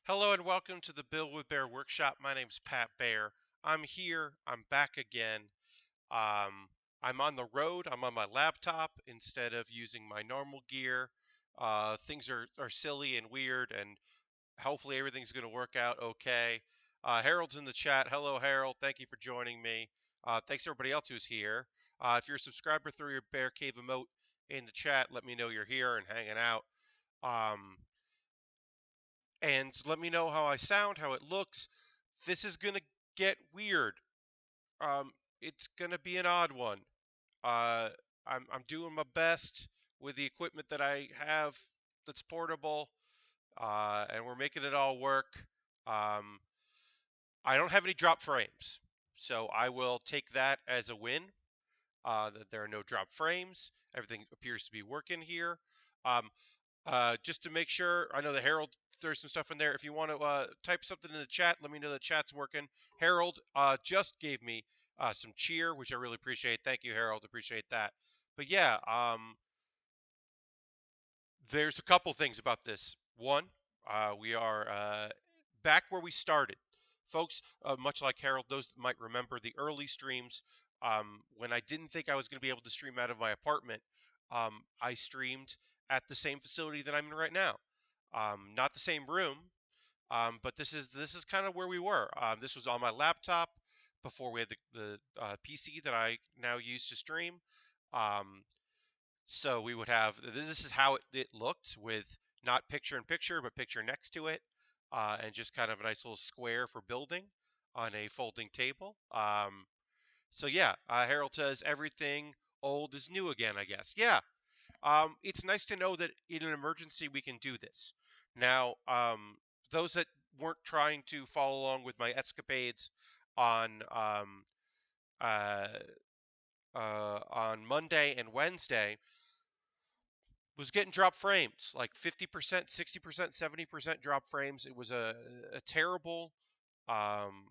Hello and welcome to the Build with Bear workshop. My name's Pat Baer. I'm here. I'm back again. I'm on the road. I'm on my laptop instead of using my normal gear. Things are silly and weird, and hopefully everything's going to work out okay. Harold's in the chat. Hello, Harold. Thank you for joining me. Thanks everybody else who's here. If you're a subscriber through your Bear Cave emote in the chat, let me know you're here and hanging out. And let me know how I sound, how it looks. This is gonna get weird. Um, it's gonna be an odd one. Uh, I'm doing my best with the equipment that I have that's portable, and we're making it all work. Um, I don't have any drop frames, so I will take that as a win. That there are no drop frames. Everything appears to be working here. Um, just to make sure, I know that Harold threw some stuff in there. If you want to type something in the chat, let me know the chat's working. Harold just gave me some cheer, which I really appreciate. Thank you, Harold. Appreciate that. But yeah, there's a couple things about this. One, we are back where we started. Folks, much like Harold, those might remember the early streams when I didn't think I was going to be able to stream out of my apartment. I streamed at the same facility that I'm in right now. Not the same room, but this is kind of where we were. This was on my laptop before we had the PC that I now use to stream. Um, so we would have this is how it looked with not picture in picture, but picture next to it, and just kind of a nice little square for building on a folding table. So yeah, Harold says everything old is new again, I guess. Yeah, it's nice to know that in an emergency we can do this. Now, those that weren't trying to follow along with my escapades on uh, on Monday and Wednesday was getting drop frames, like 50%, 60%, 70% drop frames. It was a terrible um,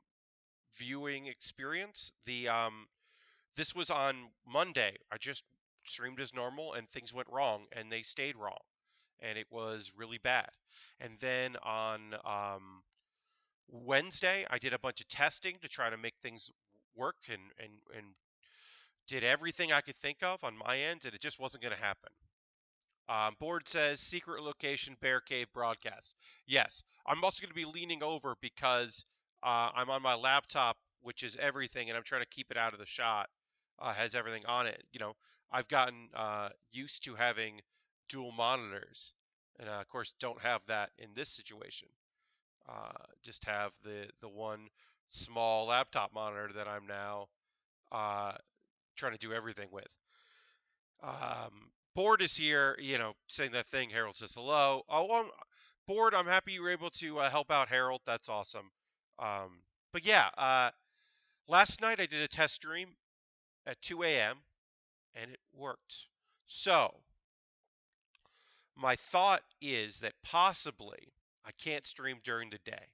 viewing experience. This was on Monday. I just streamed as normal and things went wrong and they stayed wrong and it was really bad. And then on Wednesday, I did a bunch of testing to try to make things work and did everything I could think of on my end, and it just wasn't going to happen. Board says secret location Bear Cave broadcast. Yes, I'm also going to be leaning over because I'm on my laptop, which is everything, and I'm trying to keep it out of the shot. Has everything on it. I've gotten used to having dual monitors, and of course don't have that in this situation. Just have the one small laptop monitor that I'm now uh, trying to do everything with. Board is here, saying that thing. Harold says hello. Oh, Board, I'm happy you were able to help out Harold. That's awesome. But yeah, last night I did a test stream at 2 a.m. and it worked. So my thought is that possibly I can't stream during the day.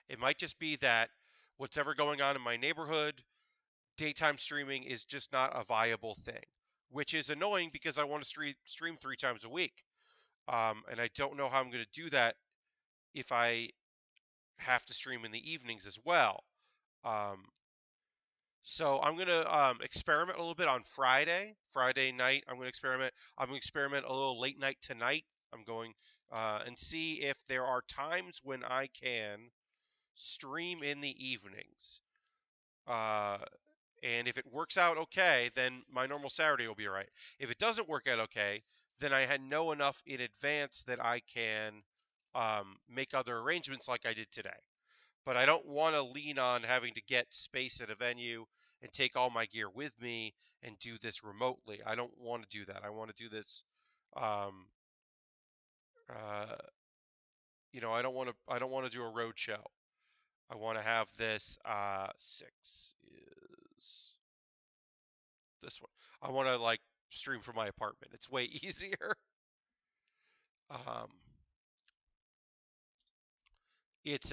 It might just be that whatever going on in my neighborhood, daytime streaming is just not a viable thing, which is annoying because I want to stream 3 times a week. And I don't know how I'm going to do that if I have to stream in the evenings as well. Um, so I'm going to experiment a little bit on Friday night. I'm going to experiment. I'm going to experiment a little late night tonight. I'm going and see if there are times when I can stream in the evenings. And if it works out okay, then my normal Saturday will be all right. If it doesn't work out okay, then I had know enough in advance that I can make other arrangements like I did today. But I don't want to lean on having to get space at a venue and take all my gear with me and do this remotely. I don't want to do that. I want to do this. Um, uh, I don't want to. I don't want to do a road show. I want to have this. 6 is this one. I want to like stream from my apartment. It's way easier. Um, it's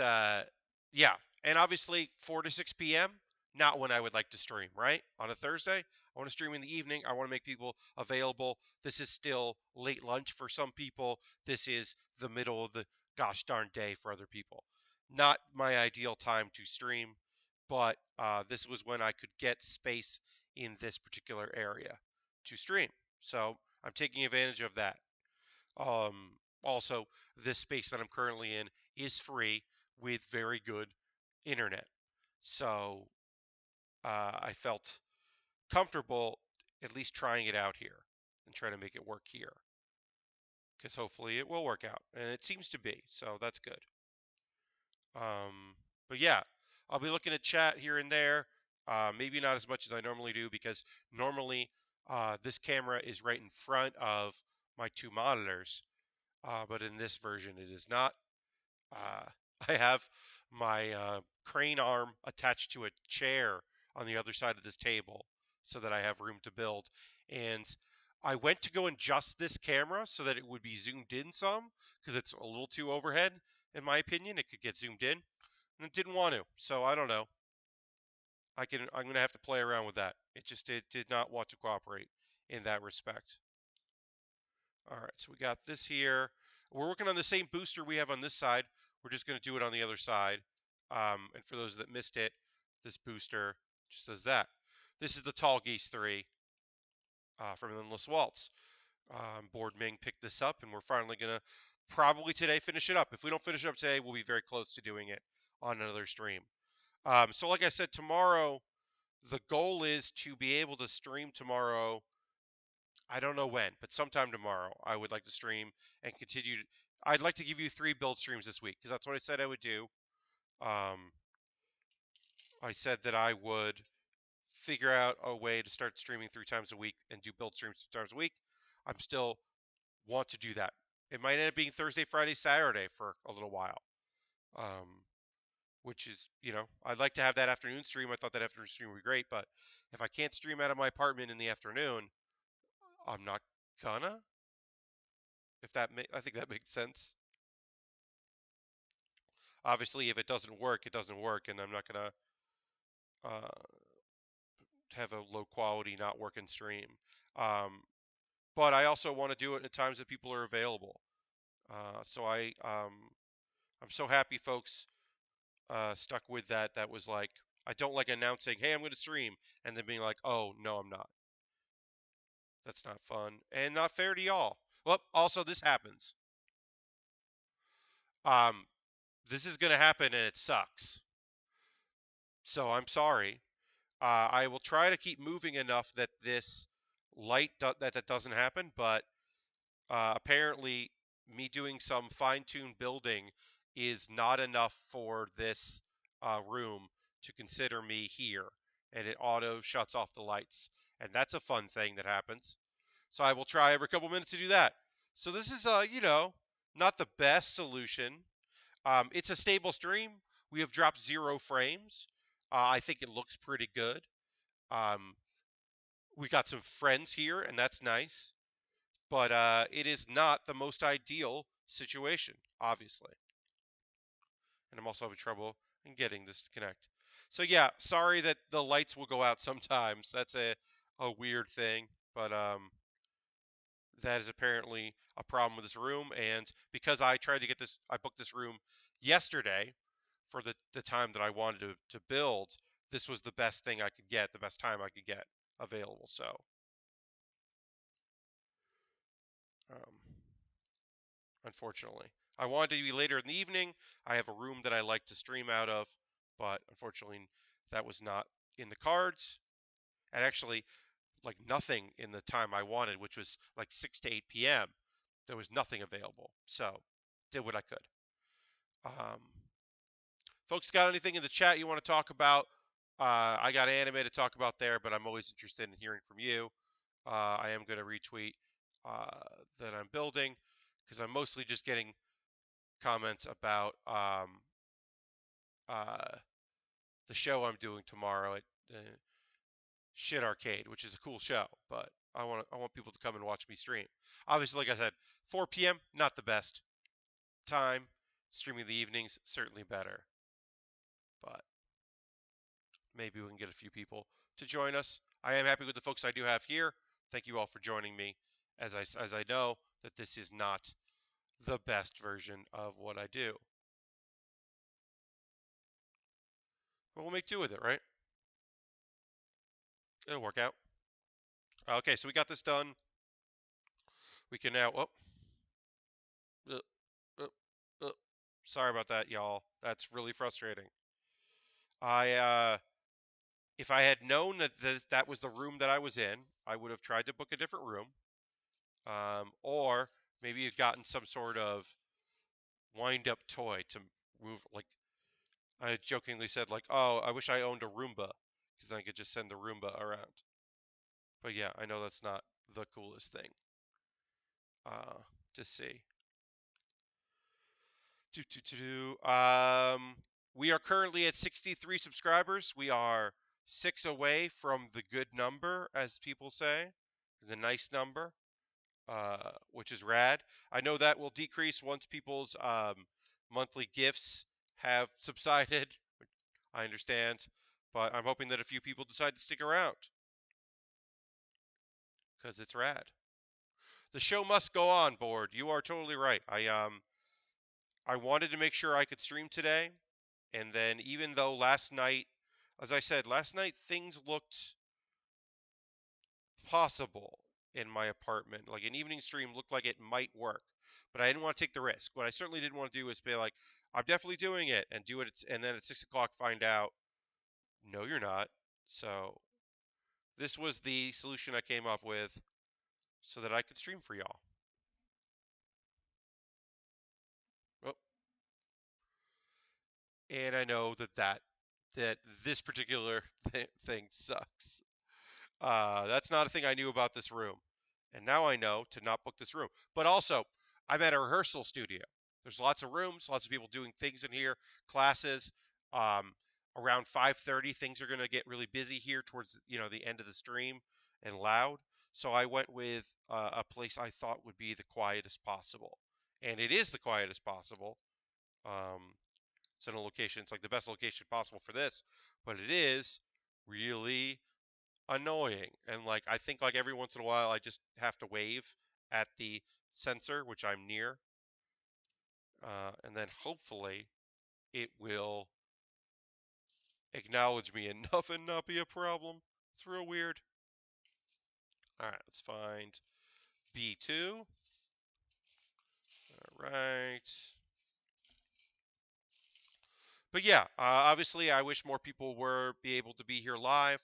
yeah, and obviously 4 to 6 p.m. Not when I would like to stream, right? On a Thursday, I want to stream in the evening. I want to make people available. This is still late lunch for some people. This is the middle of the gosh darn day for other people. Not my ideal time to stream, but this was when I could get space in this particular area to stream. So I'm taking advantage of that. Also, this space that I'm currently in is free with very good internet. So I felt comfortable at least trying it out here and trying to make it work here because hopefully it will work out. And it seems to be. So that's good. But yeah, I'll be looking at chat here and there. Maybe not as much as I normally do because normally this camera is right in front of my two monitors. But in this version, it is not. Uh, I have my crane arm attached to a chair on the other side of this table so that I have room to build. And I went to go adjust this camera so that it would be zoomed in some because it's a little too overhead, in my opinion. It could get zoomed in, and it didn't want to. So I don't know. I'm gonna have to play around with that. It did not want to cooperate in that respect. All right, so we got this here. We're working on the same booster we have on this side. We're just going to do it on the other side. And for those that missed it, this booster just does that. This is the Tallgeese 3 from Endless Waltz. Board Ming picked this up, and we're finally going to probably today finish it up. If we don't finish it up today, we'll be very close to doing it on another stream. So like I said, tomorrow, the goal is to be able to stream tomorrow. I don't know when, but sometime tomorrow I would like to stream and continue. I'd like to give you 3 build streams this week because that's what I said I would do. I said that I would figure out a way to start streaming 3 times a week and do build streams 2 times a week. I'm still want to do that. It might end up being Thursday, Friday, Saturday for a little while. Which is, I'd like to have that afternoon stream. I thought that afternoon stream would be great, but if I can't stream out of my apartment in the afternoon, I'm not gonna. I think that makes sense. Obviously, if it doesn't work, it doesn't work, and I'm not gonna have a low quality, not working stream. But I also want to do it at times that people are available. So I'm so happy folks stuck with that. That was like, I don't like announcing, hey, I'm going to stream, and then being like, oh, no, I'm not. That's not fun and not fair to y'all. Well, also this happens. This is going to happen and it sucks. So I'm sorry. I will try to keep moving enough that this that doesn't happen, but apparently me doing some fine-tuned building is not enough for this room to consider me here, and it auto shuts off the lights, and that's a fun thing that happens. So I will try every couple minutes to do that. So this is not the best solution. It's a stable stream. We have dropped 0 frames. I think it looks pretty good. We got some friends here, and that's nice. But it is not the most ideal situation, obviously. And I'm also having trouble in getting this to connect. So yeah, sorry that the lights will go out sometimes. That's a weird thing, but that is apparently a problem with this room. And because I tried to get this, I booked this room yesterday for the time that I wanted to build. This was the best thing I could get, the best time I could get available. So, unfortunately, I wanted to be later in the evening. I have a room that I like to stream out of, but unfortunately, that was not in the cards. And actually, like nothing in the time I wanted, which was like 6 to 8 p.m. There was nothing available. So, did what I could. Folks, got anything in the chat you want to talk about? I got anime to talk about there, but I'm always interested in hearing from you. I am going to retweet that I'm building because I'm mostly just getting comments about the show I'm doing tomorrow at Shit Arcade, which is a cool show, but I want people to come and watch me stream. Obviously, like I said, 4 p.m. not the best time. Streaming the evenings certainly better, but maybe we can get a few people to join us. I am happy with the folks I do have here. Thank you all for joining me. As I know that this is not the best version of what I do. But we'll make do with it, right? It'll work out. Okay, so we got this done. We can now. Oh, uh, uh, uh, sorry about that, y'all. That's really frustrating. I if I had known that that was the room that I was in, I would have tried to book a different room. Or maybe you've gotten some sort of wind-up toy to move. Like I jokingly said, like, "Oh, I wish I owned a Roomba, because then I could just send the Roomba around." But yeah, I know that's not the coolest thing uh, to see. We are currently at 63 subscribers. We are 6 away from the good number, as people say, the nice number, which is rad. I know that will decrease once people's monthly gifts have subsided. I understand, but I'm hoping that a few people decide to stick around because it's rad. The show must go on, board. You are totally right. I wanted to make sure I could stream today. And then even though last night, as I said, last night things looked possible in my apartment. Like an evening stream looked like it might work, but I didn't want to take the risk. What I certainly didn't want to do is be like, I'm definitely doing it and do it, and then at 6 o'clock find out, no, you're not. So this was the solution I came up with so that I could stream for y'all. Oh, and I know that this particular thing sucks. That's not a thing I knew about this room. And now I know to not book this room. But also, I'm at a rehearsal studio. There's lots of rooms, lots of people doing things in here, classes. Um, Around 5:30, things are going to get really busy here towards the end of the stream and loud. So I went with a place I thought would be the quietest possible, and it is the quietest possible. Um, it's in a location. It's like the best location possible for this, but it is really annoying. And like I think like every once in a while I just have to wave at the sensor, which I'm near, and then hopefully it will acknowledge me enough and not be a problem. It's real weird. All right, let's find B2. All right. But yeah, obviously I wish more people were be able to be here live,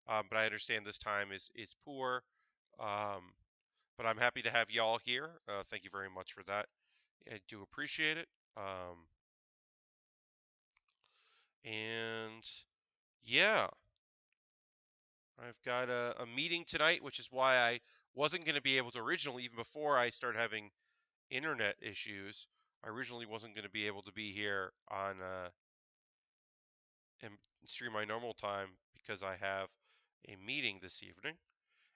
but I understand this time is poor. Um, but I'm happy to have y'all here. Thank you very much for that. I do appreciate it. And yeah, I've got a meeting tonight, which is why I wasn't going to be able to originally, even before I started having internet issues. I originally wasn't going to be able to be here on and stream my normal time because I have a meeting this evening,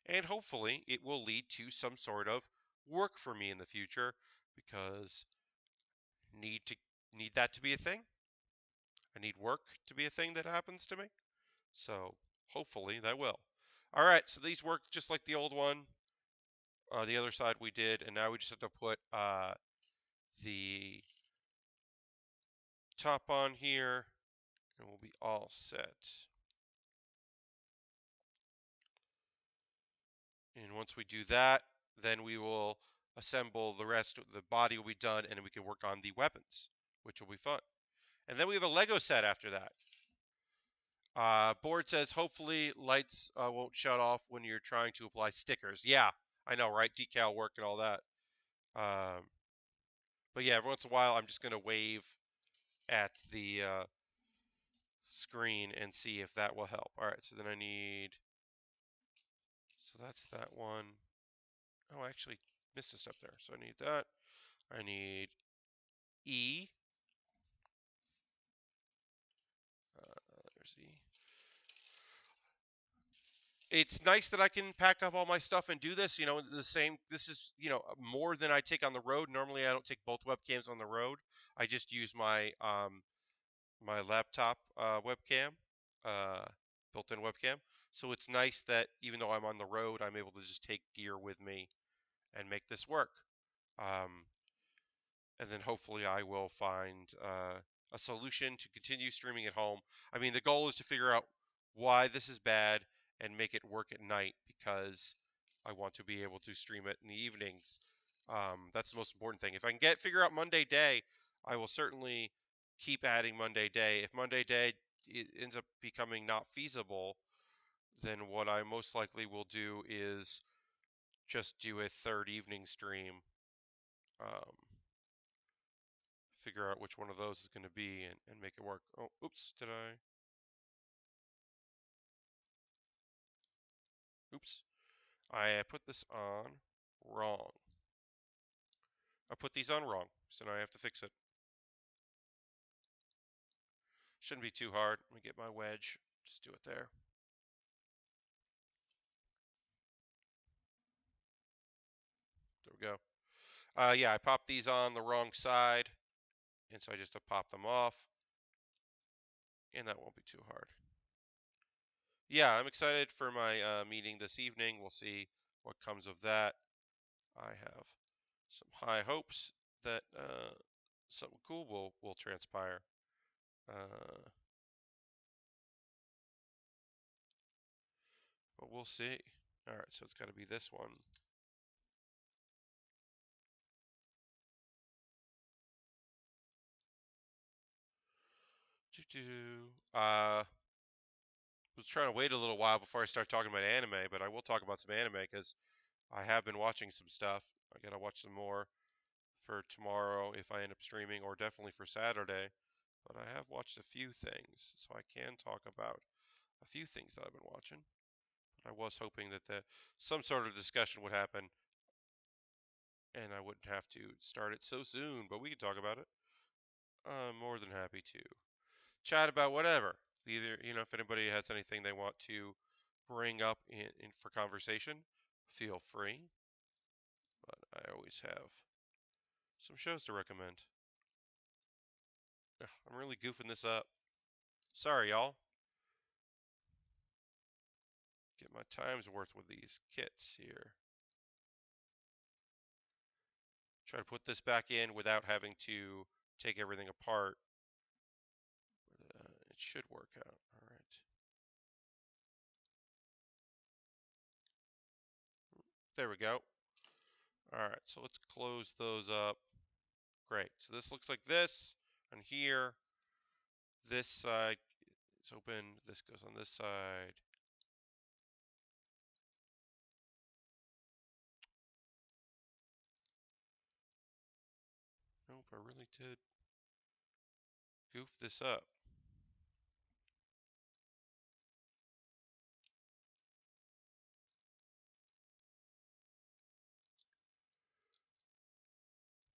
and hopefully it will lead to some sort of work for me in the future because need to need that to be a thing. I need work to be a thing that happens to me. So hopefully that will. All right, so these work just like the old one. The other side we did, and now we just have to put the top on here, and we'll be all set. And once we do that, then we will assemble the rest. The body will be done, and we can work on the weapons, which will be fun. And then we have a Lego set after that. Board says hopefully lights won't shut off when you're trying to apply stickers. Yeah, I know, right? Decal work and all that. Um, but yeah, every once in a while, I'm just gonna wave at the screen and see if that will help. All right, so then I need. So that's that one. Oh, I actually missed a step there. So I need that. I need E. There's E. It's nice that I can pack up all my stuff and do this. The same. This is more than I take on the road. Normally, I don't take both webcams on the road. I just use my laptop webcam, uh, built-in webcam. So it's nice that even though I'm on the road, I'm able to just take gear with me and make this work. Um, and then hopefully I will find a solution to continue streaming at home. I mean, the goal is to figure out why this is bad and make it work at night because I want to be able to stream it in the evenings. That's the most important thing. If I can figure out Monday day, I will certainly keep adding Monday day. If Monday day it ends up becoming not feasible, then what I most likely will do is just do a third evening stream. Um, Figure out which one of those is going to be and make it work. Oh, oops, did I? Oops. I put this on wrong. I put these on wrong, so now I have to fix it. Shouldn't be too hard. Let me get my wedge. Just do it there. There we go. Yeah, I popped these on the wrong side, and so I just have to pop them off, and that won't be too hard. Yeah, I'm excited for my meeting this evening. We'll see what comes of that. I have some high hopes that something cool will transpire. But we'll see. All right, so it's got to be this one. Was trying to wait a little while before I start talking about anime, but I will talk about some anime because I have been watching some stuff. I gotta watch some more for tomorrow if I end up streaming, or definitely for Saturday. But I have watched a few things, so I can talk about a few things that I've been watching. I was hoping that some sort of discussion would happen, and I wouldn't have to start it so soon. But we can talk about it. I'm more than happy to chat about whatever. Either, if anybody has anything they want to bring up in for conversation, feel free. But I always have some shows to recommend. Ugh, I'm really goofing this up. Sorry, y'all. Get my time's worth with these kits here. Try to put this back in without having to take everything apart. It should work out. All right. There we go. All right, so let's close those up. Great. So this looks like this, and here, this side is open. This goes on this side. Nope, I really did goof this up.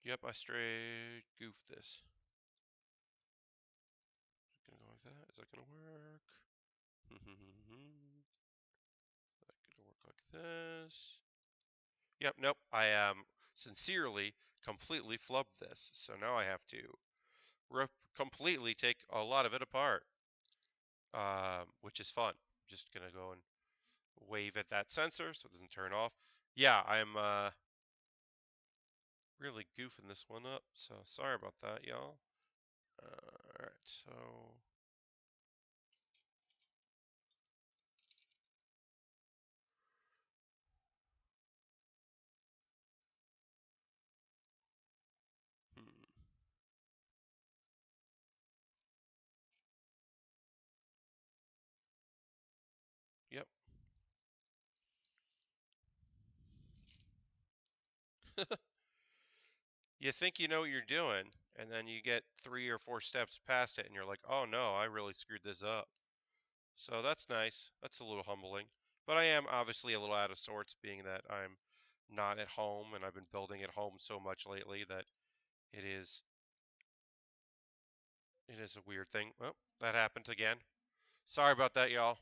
Yep, I straight goofed this. Is it gonna go like that? Is that gonna work? That could work like this. Yep, nope. I sincerely completely flubbed this. So now I have to completely take a lot of it apart, which is fun. Just gonna go and wave at that sensor so it doesn't turn off. Yeah, I'm really goofing this one up, so sorry about that, y'all. Alright, so hmm. Yep. You think you know what you're doing, and then you get 3 or 4 steps past it, and you're like, oh no, I really screwed this up. So that's nice. That's a little humbling. But I am obviously a little out of sorts, being that I'm not at home, and I've been building at home so much lately that it is a weird thing. Well, that happened again. Sorry about that, y'all.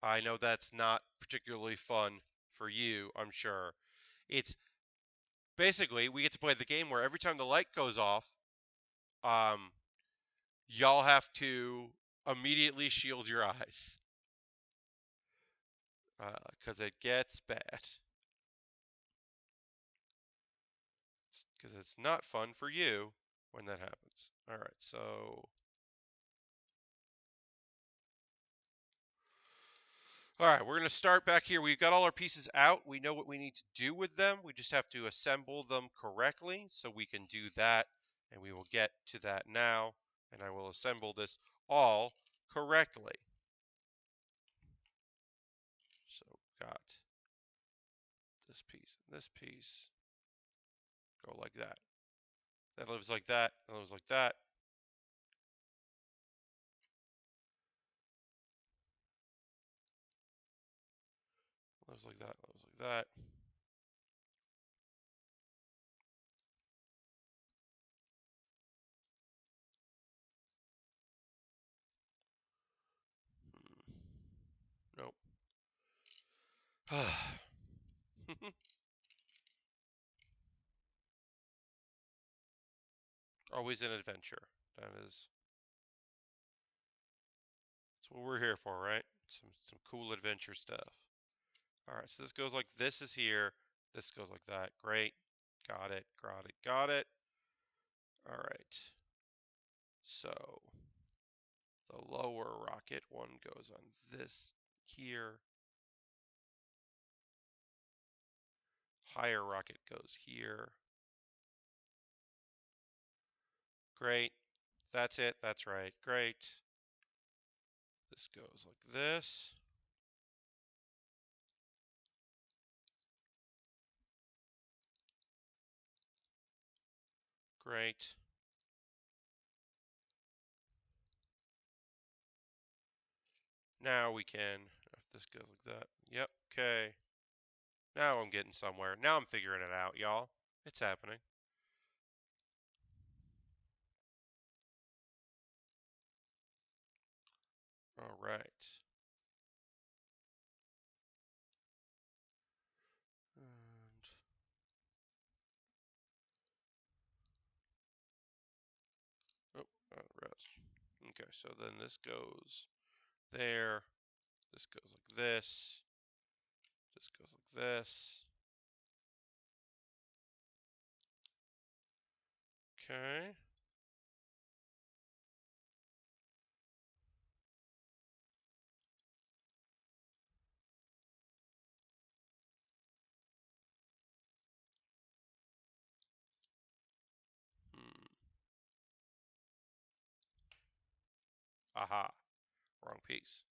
I know that's not particularly fun for you, I'm sure. It's basically we get to play the game where every time the light goes off, um, y'all have to immediately shield your eyes because it gets bad. because it's not fun for you when that happens. All right, so all right, we're going to start back here. We've got all our pieces out. We know what we need to do with them. We just have to assemble them correctly, so we can do that, and we will get to that now, and I will assemble this all correctly. So got this piece and this piece. Go like that. That lives like that. That lives like that. Lives like that. Lives like that. Nope. Always an adventure. That's what we're here for, right? Some cool adventure stuff. All right, so this goes like this is here. This goes like that. Great. Got it. Got it. Got it. All right. So the lower rocket one goes on this here. Higher rocket goes here. Great. That's it. That's right. Great. This goes like this. Great. Now we can, if this goes like that. Yep. Okay. Now I'm getting somewhere. Now I'm figuring it out, y'all. It's happening. All right. And oh, rest. Okay, so then this goes there. This goes like this. This goes like this. Okay. Hmm. Aha. Wrong piece.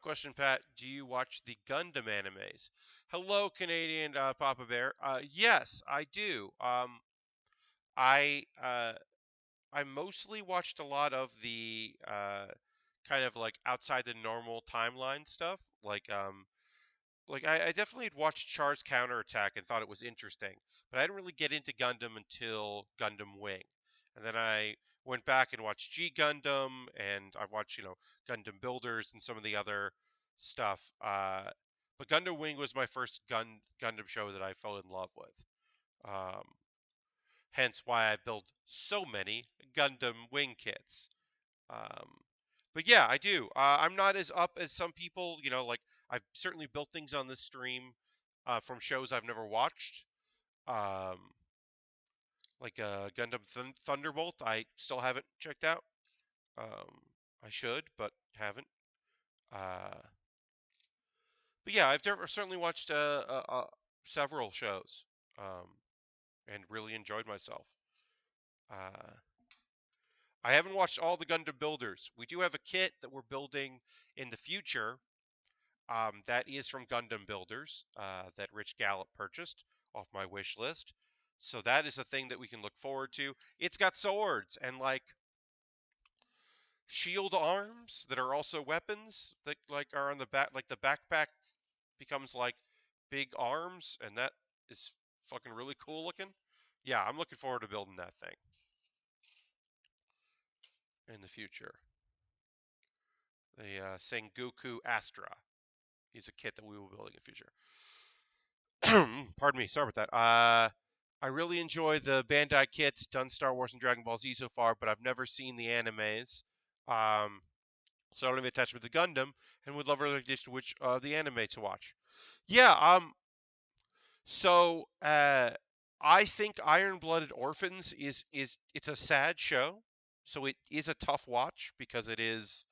Question, Pat. Do you watch the Gundam animes? Hello, Canadian Papa Bear. Yes, I do. I I mostly watched a lot of the kind of like outside the normal timeline stuff. I definitely had watched Char's Counterattack and thought it was interesting, but I didn't really get into Gundam until Gundam Wing, and then I went back and watched G Gundam, and I've watched Gundam Builders and some of the other stuff. But Gundam Wing was my first Gundam show that I fell in love with. Um, Hence why I build so many Gundam Wing kits. Um, but yeah, I do. I'm not as up as some people. Like I've certainly built things on this stream from shows I've never watched. Um, like Gundam Thunderbolt, I still haven't checked out. Um, I should, but haven't. Uh, but yeah, certainly watched several shows and really enjoyed myself. Uh, I haven't watched all the Gundam Builders. We do have a kit that we're building in the future. That is from Gundam Builders that Rich Gallop purchased off my wish list. So that is a thing that we can look forward to. It's got swords and like shield arms that are also weapons that like are on the back. Like the backpack becomes like big arms, and that is fucking really cool looking. Yeah, I'm looking forward to building that thing in the future. The Sengoku Astra. He's a kit that we will be building in the future. Pardon me, sorry about that. I really enjoy the Bandai kits, done Star Wars and Dragon Ball Z so far, but I've never seen the animes. Um, So I don't have any attachment to Gundam, and would love a recommendation which the anime to watch. Yeah, so I think Iron Blooded Orphans is it's a sad show, so it is a tough watch because it is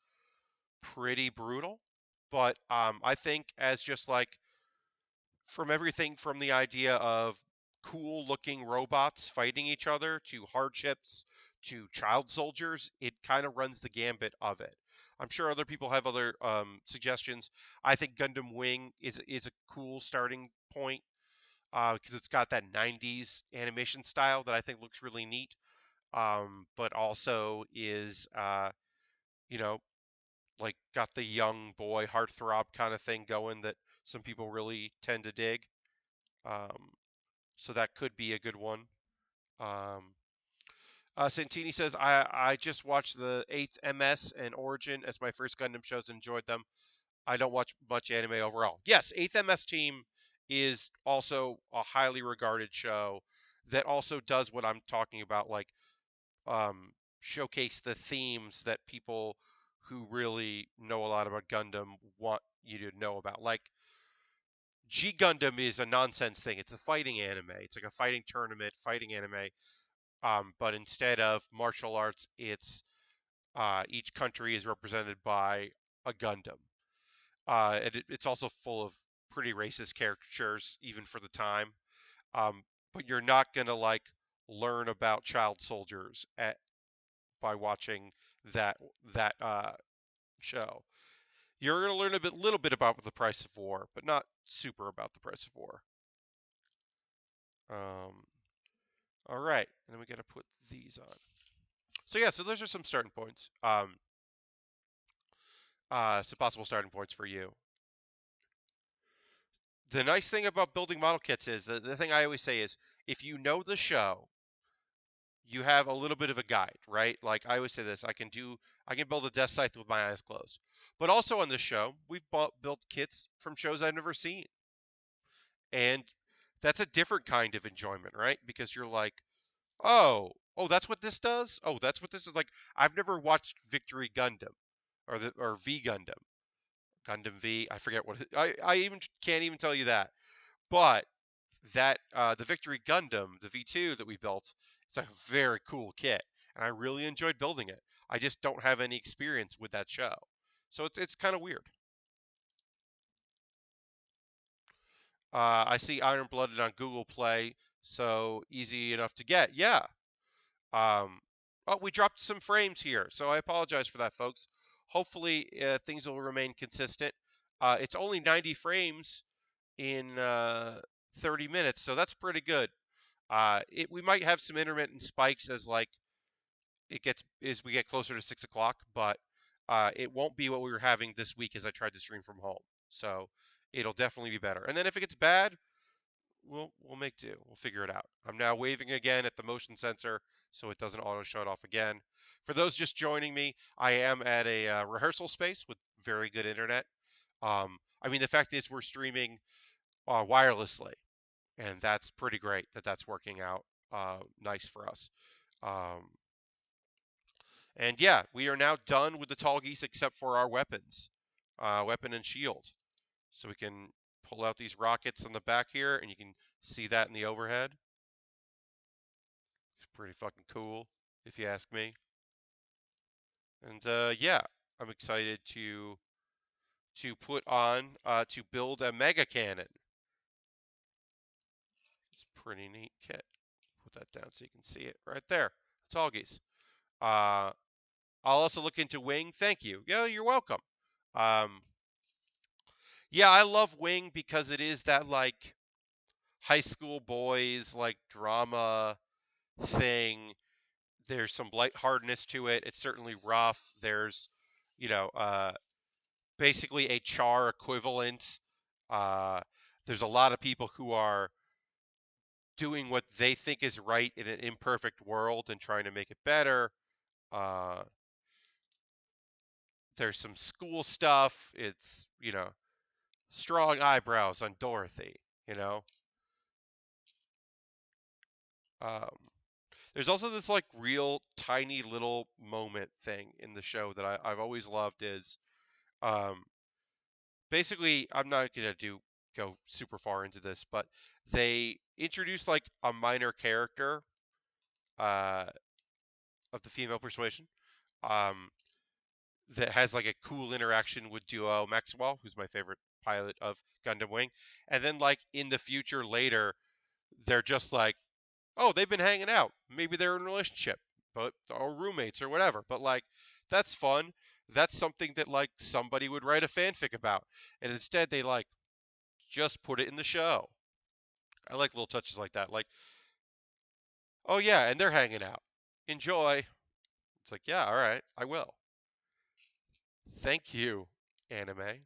pretty brutal. But I think as just like from everything from the idea of cool looking robots fighting each other to hardships to child soldiers, it kind of runs the gambit of it. I'm sure other people have other suggestions. I think Gundam Wing is a cool starting point because it's got that 90s animation style that I think looks really neat, but also is, you know, like got the young boy heartthrob kind of thing going that some people really tend to dig. Um, so that could be a good one. Um, Santini says, I just watched the 8th MS and Origin as my first Gundam shows and enjoyed them. I don't watch much anime overall. Yes, 8th MS Team is also a highly regarded show that also does what I'm talking about, like um, showcase the themes that people who really know a lot about Gundam want you to know about. Like G Gundam is a nonsense thing. It's a fighting anime. It's like a fighting tournament, fighting anime. But instead of martial arts, it's each country is represented by a Gundam. It's also full of pretty racist caricatures, even for the time. But you're not gonna like learn about child soldiers by watching that that show. You're gonna learn little bit about the price of war, but not super about the price of war. Um, all right, and then we gotta put these on. So yeah, so those are some starting points. Some possible starting points for you. The nice thing about building model kits is the thing I always say is if you know the show, you have a little bit of a guide, right? Like I always say this, I can build a death scythe with my eyes closed. But also on this show, we've built kits from shows I've never seen. And that's a different kind of enjoyment, right? Because you're like, oh, that's what this does? Oh, that's what this is like. I've never watched Victory Gundam or V Gundam. Gundam V, I forget what I even can't even tell you that. But that the Victory Gundam, the V2 that we built, it's a very cool kit, and I really enjoyed building it. I just don't have any experience with that show, so it's kind of weird. I see Iron Blooded on Google Play, so easy enough to get. Yeah. Um, oh, we dropped some frames here, so I apologize for that, folks. Hopefully, things will remain consistent. It's only 90 frames in 30 minutes, so that's pretty good. We might have some intermittent spikes as like as we get closer to 6 o'clock, but it won't be what we were having this week as I tried to stream from home. So it'll definitely be better. And then if it gets bad, we'll make do. We'll figure it out. I'm now waving again at the motion sensor so it doesn't auto shut off again. For those just joining me, I am at a rehearsal space with very good internet. I mean, the fact is we're streaming wirelessly, and that's pretty great that that's working out nice for us. Um, and yeah, we are now done with the Tallgeese except for our weapons, weapon and shield. So we can pull out these rockets on the back here, and you can see that in the overhead. It's pretty fucking cool, if you ask me. And yeah, I'm excited to put on to build a mega cannon. It's a pretty neat kit. Put that down so you can see it right there. Tallgeese. Uh, I'll also look into Wing. Thank you. Yeah, you're welcome. Um, yeah, I love Wing because it is that like high school boys like drama thing. There's some lightheartedness to it. It's certainly rough. There's, you know, basically a char equivalent. Uh, there's a lot of people who are doing what they think is right in an imperfect world and trying to make it better. Uh, there's some school stuff. It's, strong eyebrows on Dorothy, you know. Um, There's also this like real tiny little moment thing in the show that I've always loved is um, basically I'm not gonna go super far into this, but they introduce like a minor character uh, of the female persuasion um, that has like a cool interaction with Duo Maxwell, who's my favorite pilot of Gundam Wing, and then like in the future later, they're just like, oh, they've been hanging out. Maybe they're in a relationship, but or roommates or whatever. But like, that's fun. That's something that like somebody would write a fanfic about, and instead they like just put it in the show. I like little touches like that. Like, oh yeah, and they're hanging out. Enjoy. It's like, yeah, all right, I will. Thank you, anime.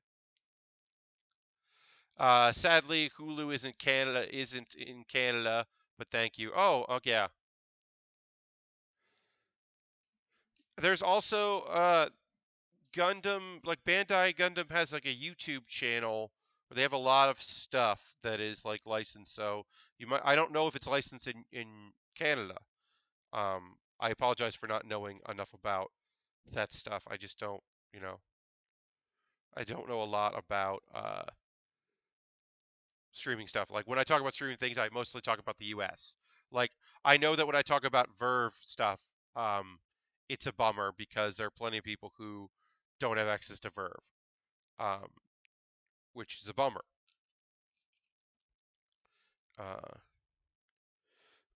Sadly, Hulu isn't in Canada, but thank you. Oh, yeah. There's also Gundam, like Bandai Gundam has like a YouTube channel where they have a lot of stuff that is like licensed. So I don't know if it's licensed in Canada. I apologize for not knowing enough about that stuff. I just don't, you know, I don't know a lot about streaming stuff. Like when I talk about streaming things, I mostly talk about the US. Like I know that when I talk about Verve stuff, um, it's a bummer because there are plenty of people who don't have access to Verve, um, which is a bummer. Uh,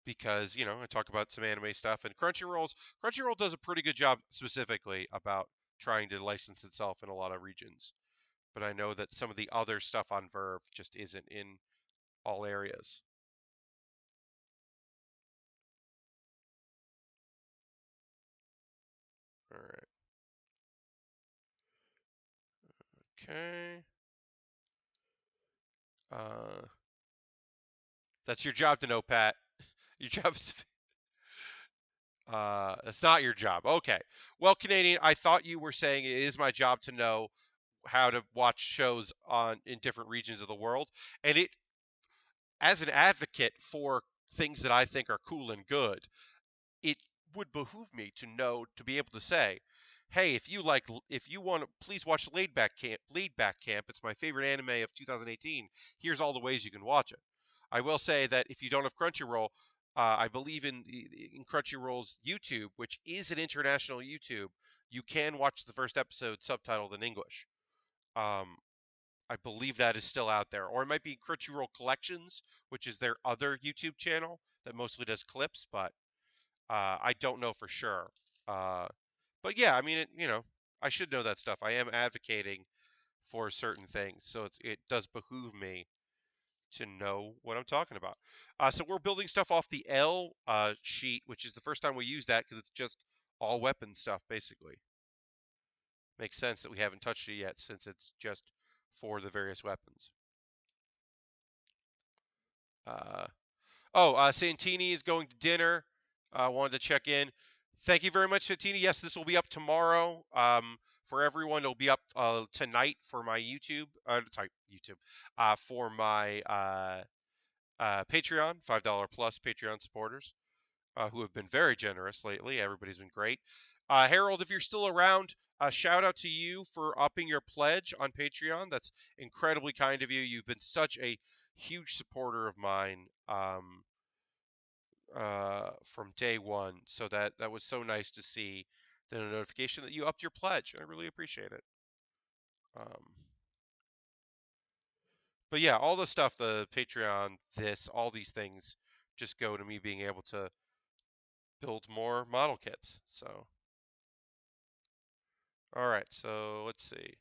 because I talk about some anime stuff and Crunchyroll does a pretty good job specifically about trying to license itself in a lot of regions. But I know that some of the other stuff on Verve just isn't in all areas. All right. Okay. Uh, that's your job to know, Pat. Your job is. That's not your job. Okay. Well, Canadian, I thought you were saying it is my job to know how to watch shows on in different regions of the world, and it as an advocate for things that I think are cool and good, it would behoove me to know to be able to say, "Hey, if you want to, please watch Laid Back Camp. It's my favorite anime of 2018. Here's all the ways you can watch it." I will say that if you don't have Crunchyroll, I believe in Crunchyroll's YouTube, which is an international YouTube. You can watch the first episode subtitled in English. Um, I believe that is still out there, or it might be Crunchyroll Collections, which is their other YouTube channel that mostly does clips, but I don't know for sure. Uh, but yeah, I mean, I should know that stuff. I am advocating for certain things, so it does behoove me to know what I'm talking about. So we're building stuff off the L sheet, which is the first time we use that because it's just all weapon stuff, basically. Makes sense that we haven't touched it yet since it's just for the various weapons. Uh, Santini is going to dinner. Wanted to check in. Thank you very much, Santini. Yes, this will be up tomorrow. For everyone, it'll be up tonight for my YouTube. Sorry, YouTube. For my Patreon, $5 plus Patreon supporters who have been very generous lately. Everybody's been great. Harold, if you're still around, shout out to you for upping your pledge on Patreon. That's incredibly kind of you. You've been such a huge supporter of mine from day one. So that was so nice to see the notification that you upped your pledge. I really appreciate it. Um, but yeah, all the stuff, the Patreon, all these things just go to me being able to build more model kits. So, all right. So let's see.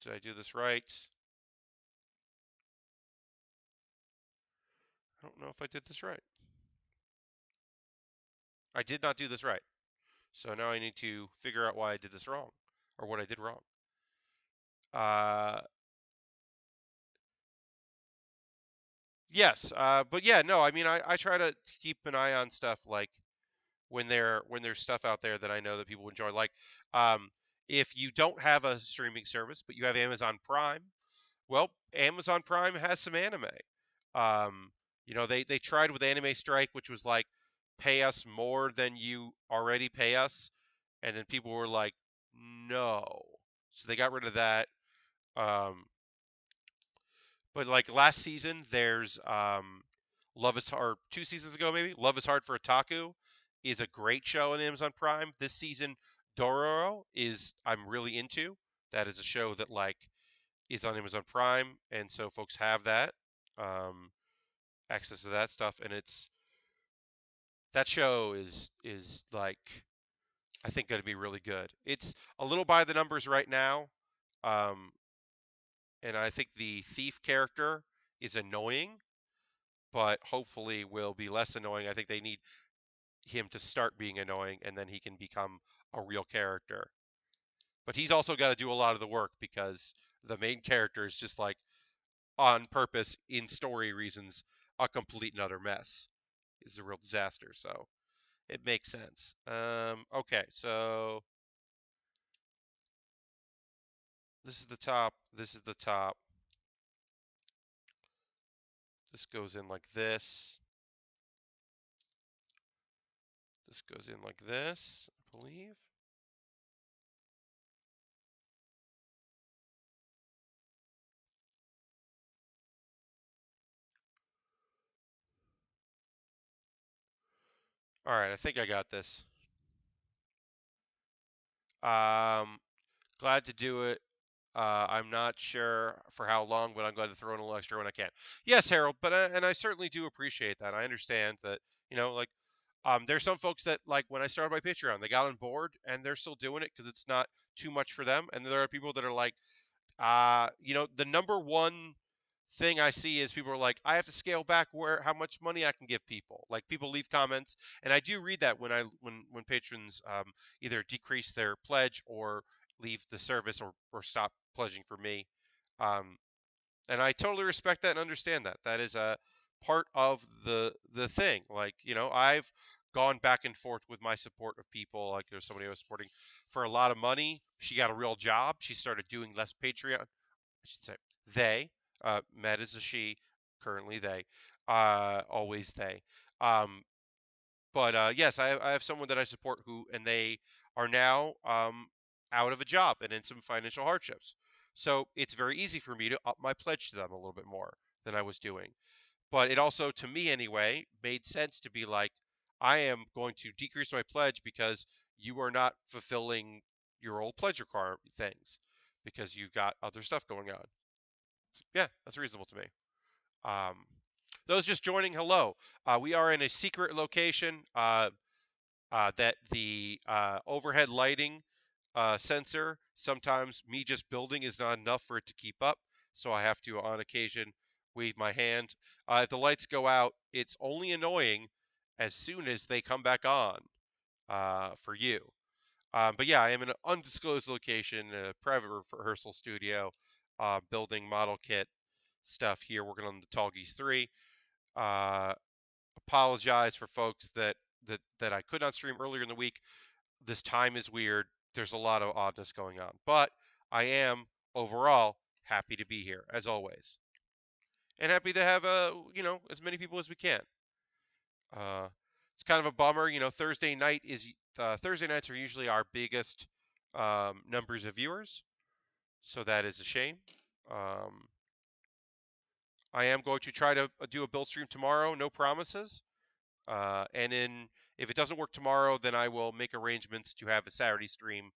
Did I do this right? I don't know if I did this right. I did not do this right. So now I need to figure out why I did this wrong or what I did wrong. Uh, yes. But yeah, no, I mean, I try to keep an eye on stuff like when there's stuff out there that I know that people enjoy. Like, um, if you don't have a streaming service, but you have Amazon Prime, well, Amazon Prime has some anime. Um, You know, they tried with Anime Strike, which was like, pay us more than you already pay us, and then people were like, no, so they got rid of that. Um, but like last season, there's Love is Hard. 2 seasons ago, maybe Love is Hard for Otaku is a great show on Amazon Prime. This season, Dororo is I'm really into. That is a show that like is on Amazon Prime, and so folks have that um, access to that stuff, and it's that show is like I think going to be really good. It's a little by the numbers right now, um, and I think the thief character is annoying, but hopefully will be less annoying. I think they need him to start being annoying, and then he can become a real character. But he's also got to do a lot of the work because the main character is just like on purpose in story reasons a complete and utter mess. Is a real disaster. So it makes sense. Okay, so this is the top. This is the top. This goes in like this. This goes in like this, I believe. All right, I think I got this. Um, glad to do it. I'm not sure for how long, but I'm glad to throw in a little extra when I can. Yes, Harold, but and I certainly do appreciate that. I understand that, like there's some folks that like when I started my Patreon, they got on board and they're still doing it because it's not too much for them. And there are people that are like, the number one thing I see is people are like, I have to scale back how much money I can give people. Like people leave comments, and I do read that when patrons either decrease their pledge or leave the service or stop pledging for me. Um, and I totally respect that and understand that. That is a part of the thing. Like, I've gone back and forth with my support of people. Like there's somebody I was supporting for a lot of money. She got a real job. She started doing less Patreon. I should say they. Met is a she. Currently they. Always they. Um, but yes, I have someone that I support and they are now out of a job and in some financial hardships. So it's very easy for me to up my pledge to them a little bit more than I was doing. But it also, to me anyway, made sense to be like, I am going to decrease my pledge because you are not fulfilling your old pledge requirement things because you've got other stuff going on. So, yeah, that's reasonable to me. Um, those just joining, hello. We are in a secret location. That the overhead lighting sensor, sometimes me just building is not enough for it to keep up. So I have to, on occasion, wave my hand. If the lights go out, it's only annoying as soon as they come back on for you. But yeah, I am in an undisclosed location, a private rehearsal studio, building model kit stuff here, working on the Tallgeese 3. Uh, Apologize for folks that I could not stream earlier in the week. This time is weird. There's a lot of oddness going on, but I am overall happy to be here as always, and happy to have as many people as we can. Uh, it's kind of a bummer, Thursday nights are usually our biggest numbers of viewers, so that is a shame. Um, I am going to try to do a build stream tomorrow. No promises. And then if it doesn't work tomorrow, then I will make arrangements to have a Saturday stream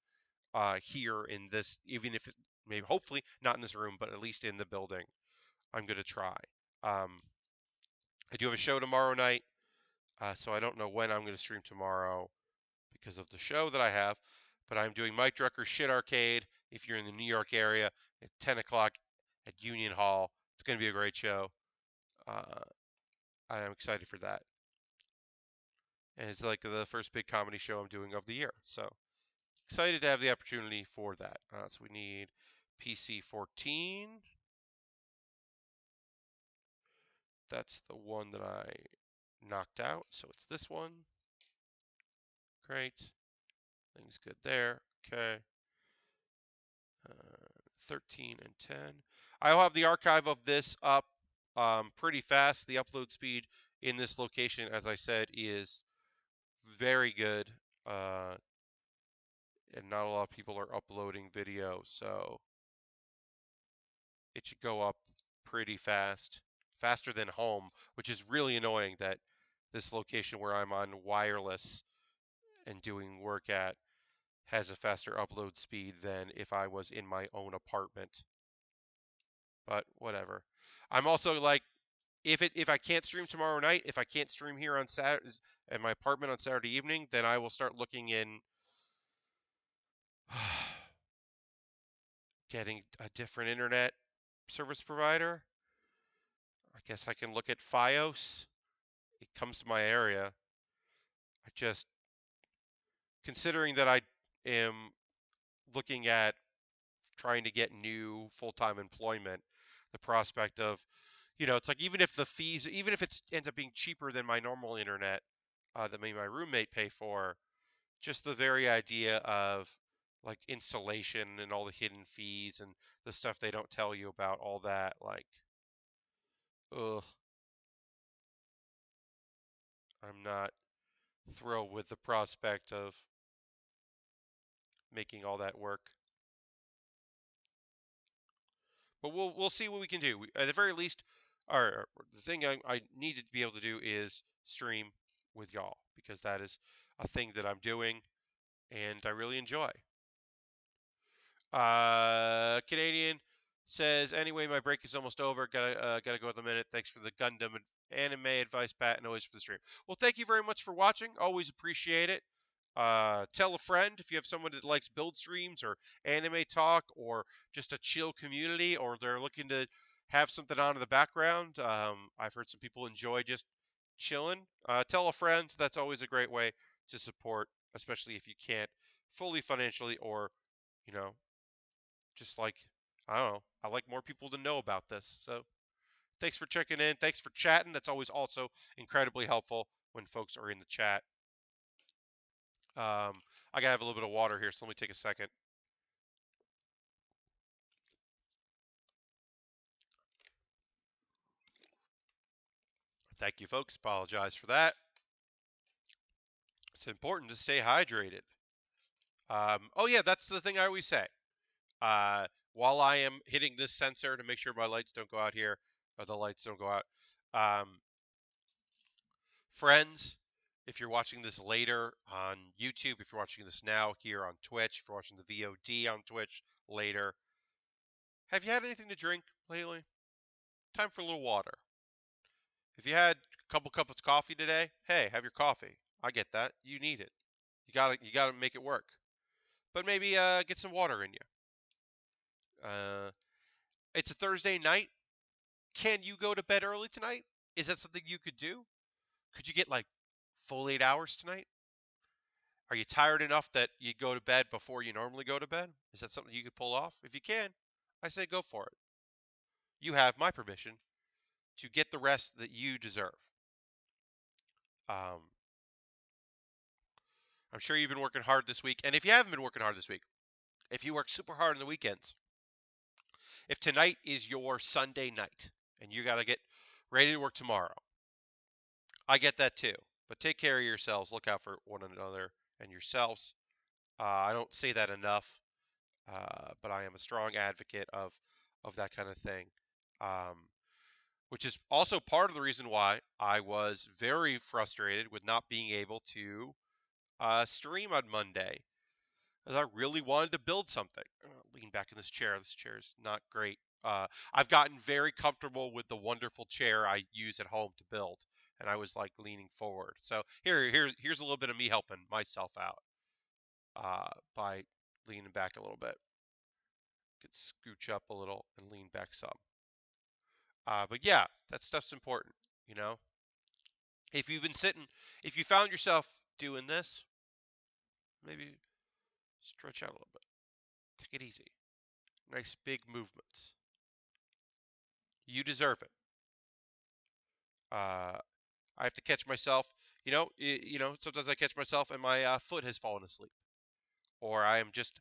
here in this, even if it maybe hopefully not in this room, but at least in the building. I'm going to try. Um, I do have a show tomorrow night, so I don't know when I'm going to stream tomorrow because of the show that I have. But I'm doing Mike Drucker's Shit Arcade if you're in the New York area at 10 o'clock at Union Hall. It's going to be a great show. I am excited for that. And it's like the first big comedy show I'm doing of the year. So excited to have the opportunity for that. So we need PC 14. That's the one that I knocked out. So it's this one. Great. Things good there. Okay. 13 and 10. I'll have the archive of this up pretty fast. The upload speed in this location, as I said, is very good. And not a lot of people are uploading video, so it should go up pretty fast, faster than home, which is really annoying that this location where I'm on wireless and doing work at has a faster upload speed than if I was in my own apartment. But whatever. I'm also like, if I can't stream tomorrow night, if I can't stream here on Saturday at my apartment on Saturday evening, then I will start looking in getting a different internet service provider. I guess I can look at FiOS. It comes to my area. I just, considering that I am looking at trying to get new full-time employment, the prospect of, it's like even if the fees, even if it ends up being cheaper than my normal internet that maybe my roommate pay for, just the very idea of like installation and all the hidden fees and the stuff they don't tell you about, all that, like, ugh, I'm not thrilled with the prospect of making all that work. But we'll see what we can do. At the very least, the thing I need to be able to do is stream with y'all because that is a thing that I'm doing and I really enjoy. Canadian says, anyway, my break is almost over. Gotta go at the minute. Thanks for the Gundam and anime advice, Pat, and always for the stream. Well, thank you very much for watching. Always appreciate it. Tell a friend if you have someone that likes build streams or anime talk or just a chill community, or they're looking to have something on in the background. I've heard some people enjoy just chilling. Tell a friend. That's always a great way to support, especially if you can't fully financially or, you know, just like, I don't know. I like more people to know about this. So thanks for checking in. Thanks for chatting. That's always also incredibly helpful when folks are in the chat. I gotta have a little bit of water here, so let me take a second. Thank you, folks. Apologize for that. It's important to stay hydrated. Oh yeah, that's the thing I always say. While I am hitting this sensor to make sure my lights don't go out here, or the lights don't go out, friends, if you're watching this later on YouTube, if you're watching this now here on Twitch, if you're watching the VOD on Twitch later, have you had anything to drink lately? Time for a little water. If you had a couple cups of coffee today, hey, have your coffee. I get that. You need it. You gotta make it work. But maybe get some water in you. It's a Thursday night. Can you go to bed early tonight? Is that something you could do? Could you get like full 8 hours tonight? Are you tired enough that you go to bed before you normally go to bed? Is that something you could pull off? If you can, I say go for it. You have my permission to get the rest that you deserve. Um, I'm sure you've been working hard this week. And if you haven't been working hard this week, if you work super hard on the weekends, if tonight is your Sunday night and you got to get ready to work tomorrow, I get that too. But take care of yourselves. Look out for one another and yourselves. I don't say that enough, but I am a strong advocate of that kind of thing, which is also part of the reason why I was very frustrated with not being able to stream on Monday. As I really wanted to build something. Lean back in this chair. This chair is not great. I've gotten very comfortable with the wonderful chair I use at home to build, and I was like leaning forward. So here's a little bit of me helping myself out by leaning back a little bit. Could scooch up a little and lean back some. But yeah, that stuff's important. You know, if you've been sitting, if you found yourself doing this, maybe stretch out a little bit. Take it easy. Nice big movements. You deserve it. I have to catch myself. Sometimes I catch myself and my foot has fallen asleep, or I am just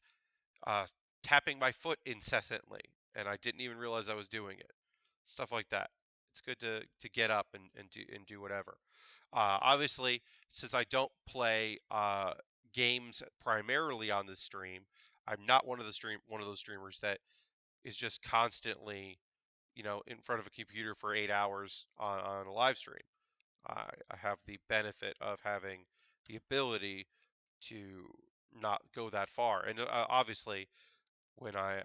uh, tapping my foot incessantly, and I didn't even realize I was doing it. Stuff like that. It's good to get up and do whatever. Obviously, since I don't play games primarily on this stream, I'm not one of those streamers that is just constantly, in front of a computer for 8 hours on a live stream. I have the benefit of having the ability to not go that far. And obviously, when I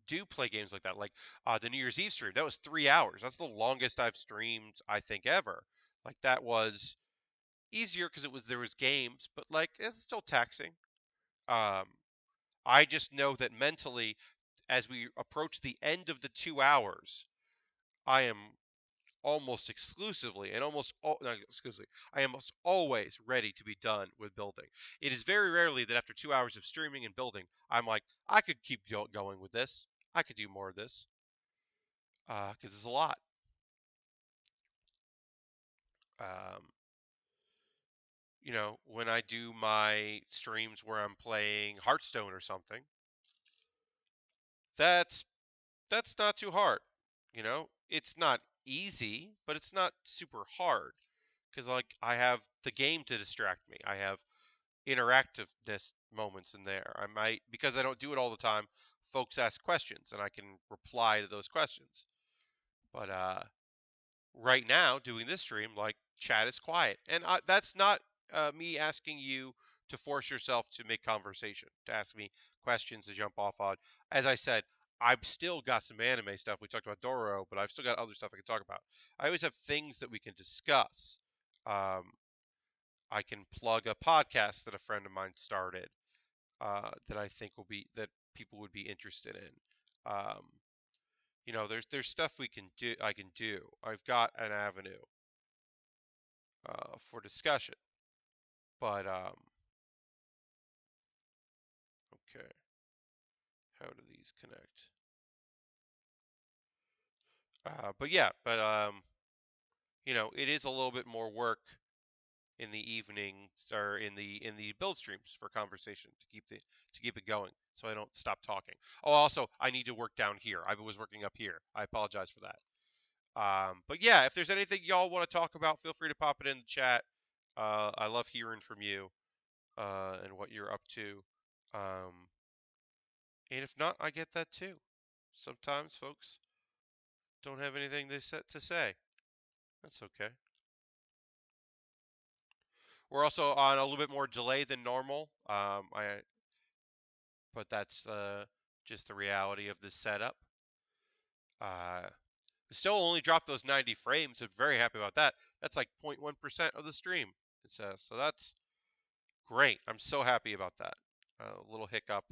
do play games like that, like the New Year's Eve stream, that was 3 hours. That's the longest I've streamed, I think, ever. Like that was easier because there was games, but like it's still taxing. Um, I just know that mentally, as we approach the end of the 2 hours, I am almost exclusively and not exclusively, I am almost always ready to be done with building. It is very rarely that after 2 hours of streaming and building, I'm like, I could keep going with this. I could do more of this because it's a lot. Um, when I do my streams where I'm playing Hearthstone or something, that's that's not too hard. It's not easy, but it's not super hard because like I have the game to distract me. I have interactiveness moments in there. I might, because I don't do it all the time, folks ask questions and I can reply to those questions. But right now, doing this stream, like chat is quiet, and that's not me asking you to force yourself to make conversation, to ask me questions to jump off on. As I said, I've still got some anime stuff. We talked about Dororo, but I've still got other stuff I can talk about. I always have things that we can discuss. Um, I can plug a podcast that a friend of mine started that I think that people would be interested in. There's stuff we can do. I can do. I've got an avenue for discussion, but okay. How do these connect? But yeah, it is a little bit more work in the evenings or in the build streams for conversation to keep it going, so I don't stop talking. Oh, also, I need to work down here. I was working up here. I apologize for that. But yeah, if there's anything y'all want to talk about, feel free to pop it in the chat. I love hearing from you and what you're up to. Um, and if not, I get that too. Sometimes folks don't have anything to say. That's okay. We're also on a little bit more delay than normal. But that's just the reality of this setup. Still only dropped those 90 frames. I'm very happy about that. That's like 0.1% of the stream, it says. So that's great. I'm so happy about that. A little hiccup.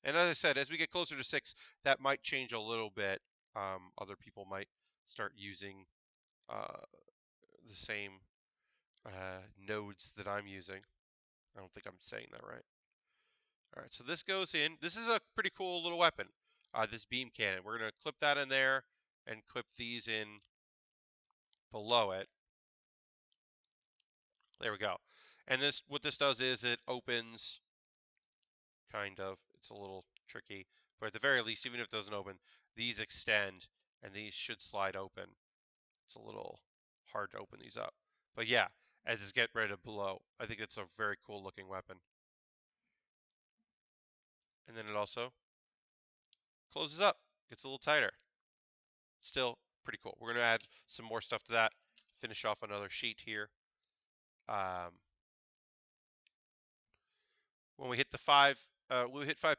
And as I said, as we get closer to 6, that might change a little bit. Other people might start using uh, the same nodes that I'm using. I don't think I'm saying that right. All right, so this goes in. This is a pretty cool little weapon, this beam cannon. We're going to clip that in there and clip these in below it. There we go. And what this does is it opens, kind of. It's a little tricky, but at the very least, even if it doesn't open, these extend and these should slide open. It's a little hard to open these up. But yeah, as it's getting ready to blow, I think it's a very cool looking weapon. And then it also closes up, gets a little tighter. Still pretty cool. We're going to add some more stuff to that, finish off another sheet here. When we hit 5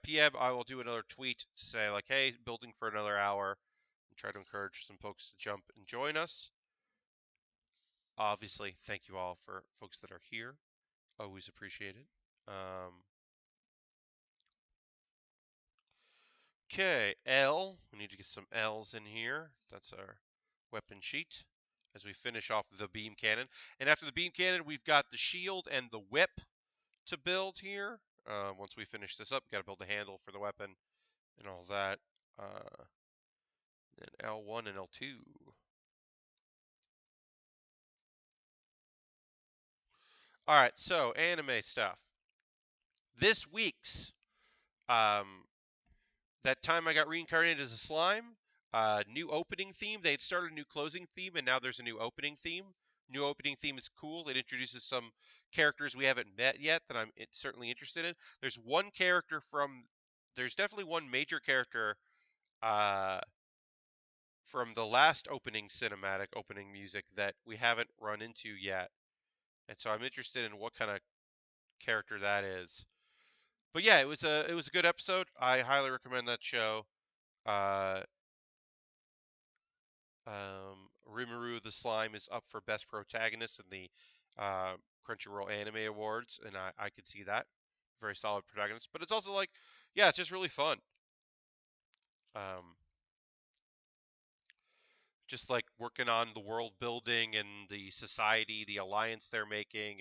p.m., I will do another tweet to say like, hey, building for another hour, and try to encourage some folks to jump and join us. Obviously, thank you all for folks that are here. Always appreciate it. Okay, L. We need to get some L's in here. That's our weapon sheet as we finish off the beam cannon. And after the beam cannon, we've got the shield and the whip to build here. Once we finish this up, we've got to build the handle for the weapon and all that. Then L1 and L2. All right, so anime stuff. This week's that time I got reincarnated as a slime. new opening theme. They had started a new closing theme, and now there's a new opening theme. New opening theme is cool. It introduces some characters we haven't met yet that I'm certainly interested in. There's definitely one major character uh, from the last opening cinematic opening music that we haven't run into yet, and so I'm interested in what kind of character that is. But yeah, it was a good episode. I highly recommend that show. Uh, Rimuru the Slime is up for Best Protagonist in the uh, Crunchyroll Anime Awards, and I could see that. Very solid protagonist. But it's also like, yeah, it's just really fun. Um, just like working on the world building and the society, the alliance they're making,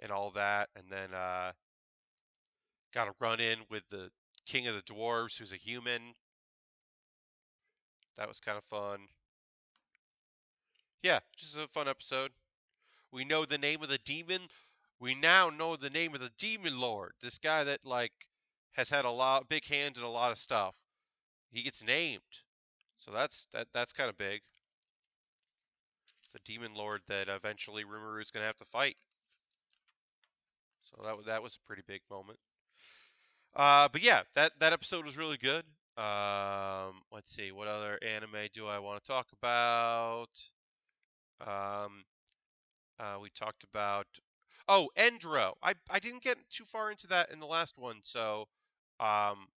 and all that. And then got to run in with the King of the Dwarves, who's a human. That was kind of fun. Yeah, just a fun episode. We know the name of the demon. We now know the name of the demon lord. This guy that like has had a lot big hand in a lot of stuff. He gets named. So that's kind of big. The demon lord that eventually Rimuru is going to have to fight. So that was a pretty big moment. But yeah, that episode was really good. Let's see, what other anime do I want to talk about? Um, we talked about ENDRO. I didn't get too far into that in the last one, so um,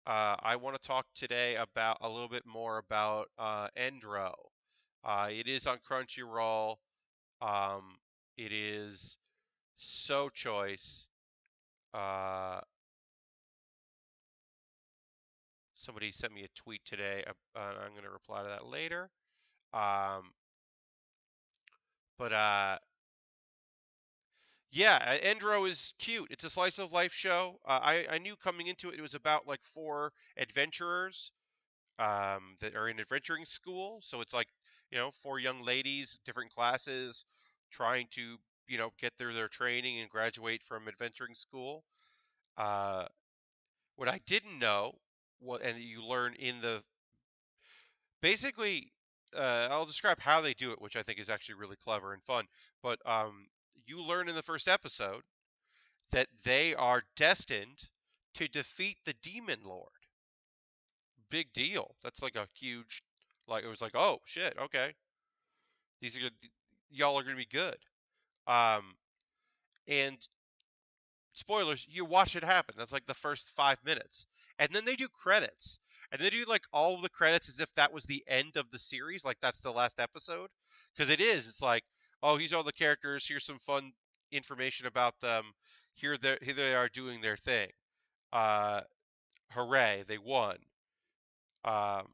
I want to talk today about a little bit more about ENDRO. It is on Crunchyroll. Um, it is so choice. Uh, Somebody sent me a tweet today. I'm going to reply to that later. Um, but yeah, ENDRO is cute. It's a slice of life show. I knew coming into it was about like four adventurers that are in adventuring school. So it's like, four young ladies, different classes, trying to, get through their training and graduate from adventuring school. Uh, what I didn't know, and you learn in the basically, I'll describe how they do it, which I think is actually really clever and fun. But you learn in the first episode that they are destined to defeat the Demon Lord. Big deal. That's like a huge, like it was like, oh shit, okay, these are good. Y'all are gonna be good. Um, and spoilers, you watch it happen. That's like the first 5 minutes, and then they do credits, and they do like all of the credits as if that was the end of the series, like that's the last episode, because it is. It's like, oh, here's all the characters. Here's some fun information about them. Here they are doing their thing. Uh, Hooray, they won. Um,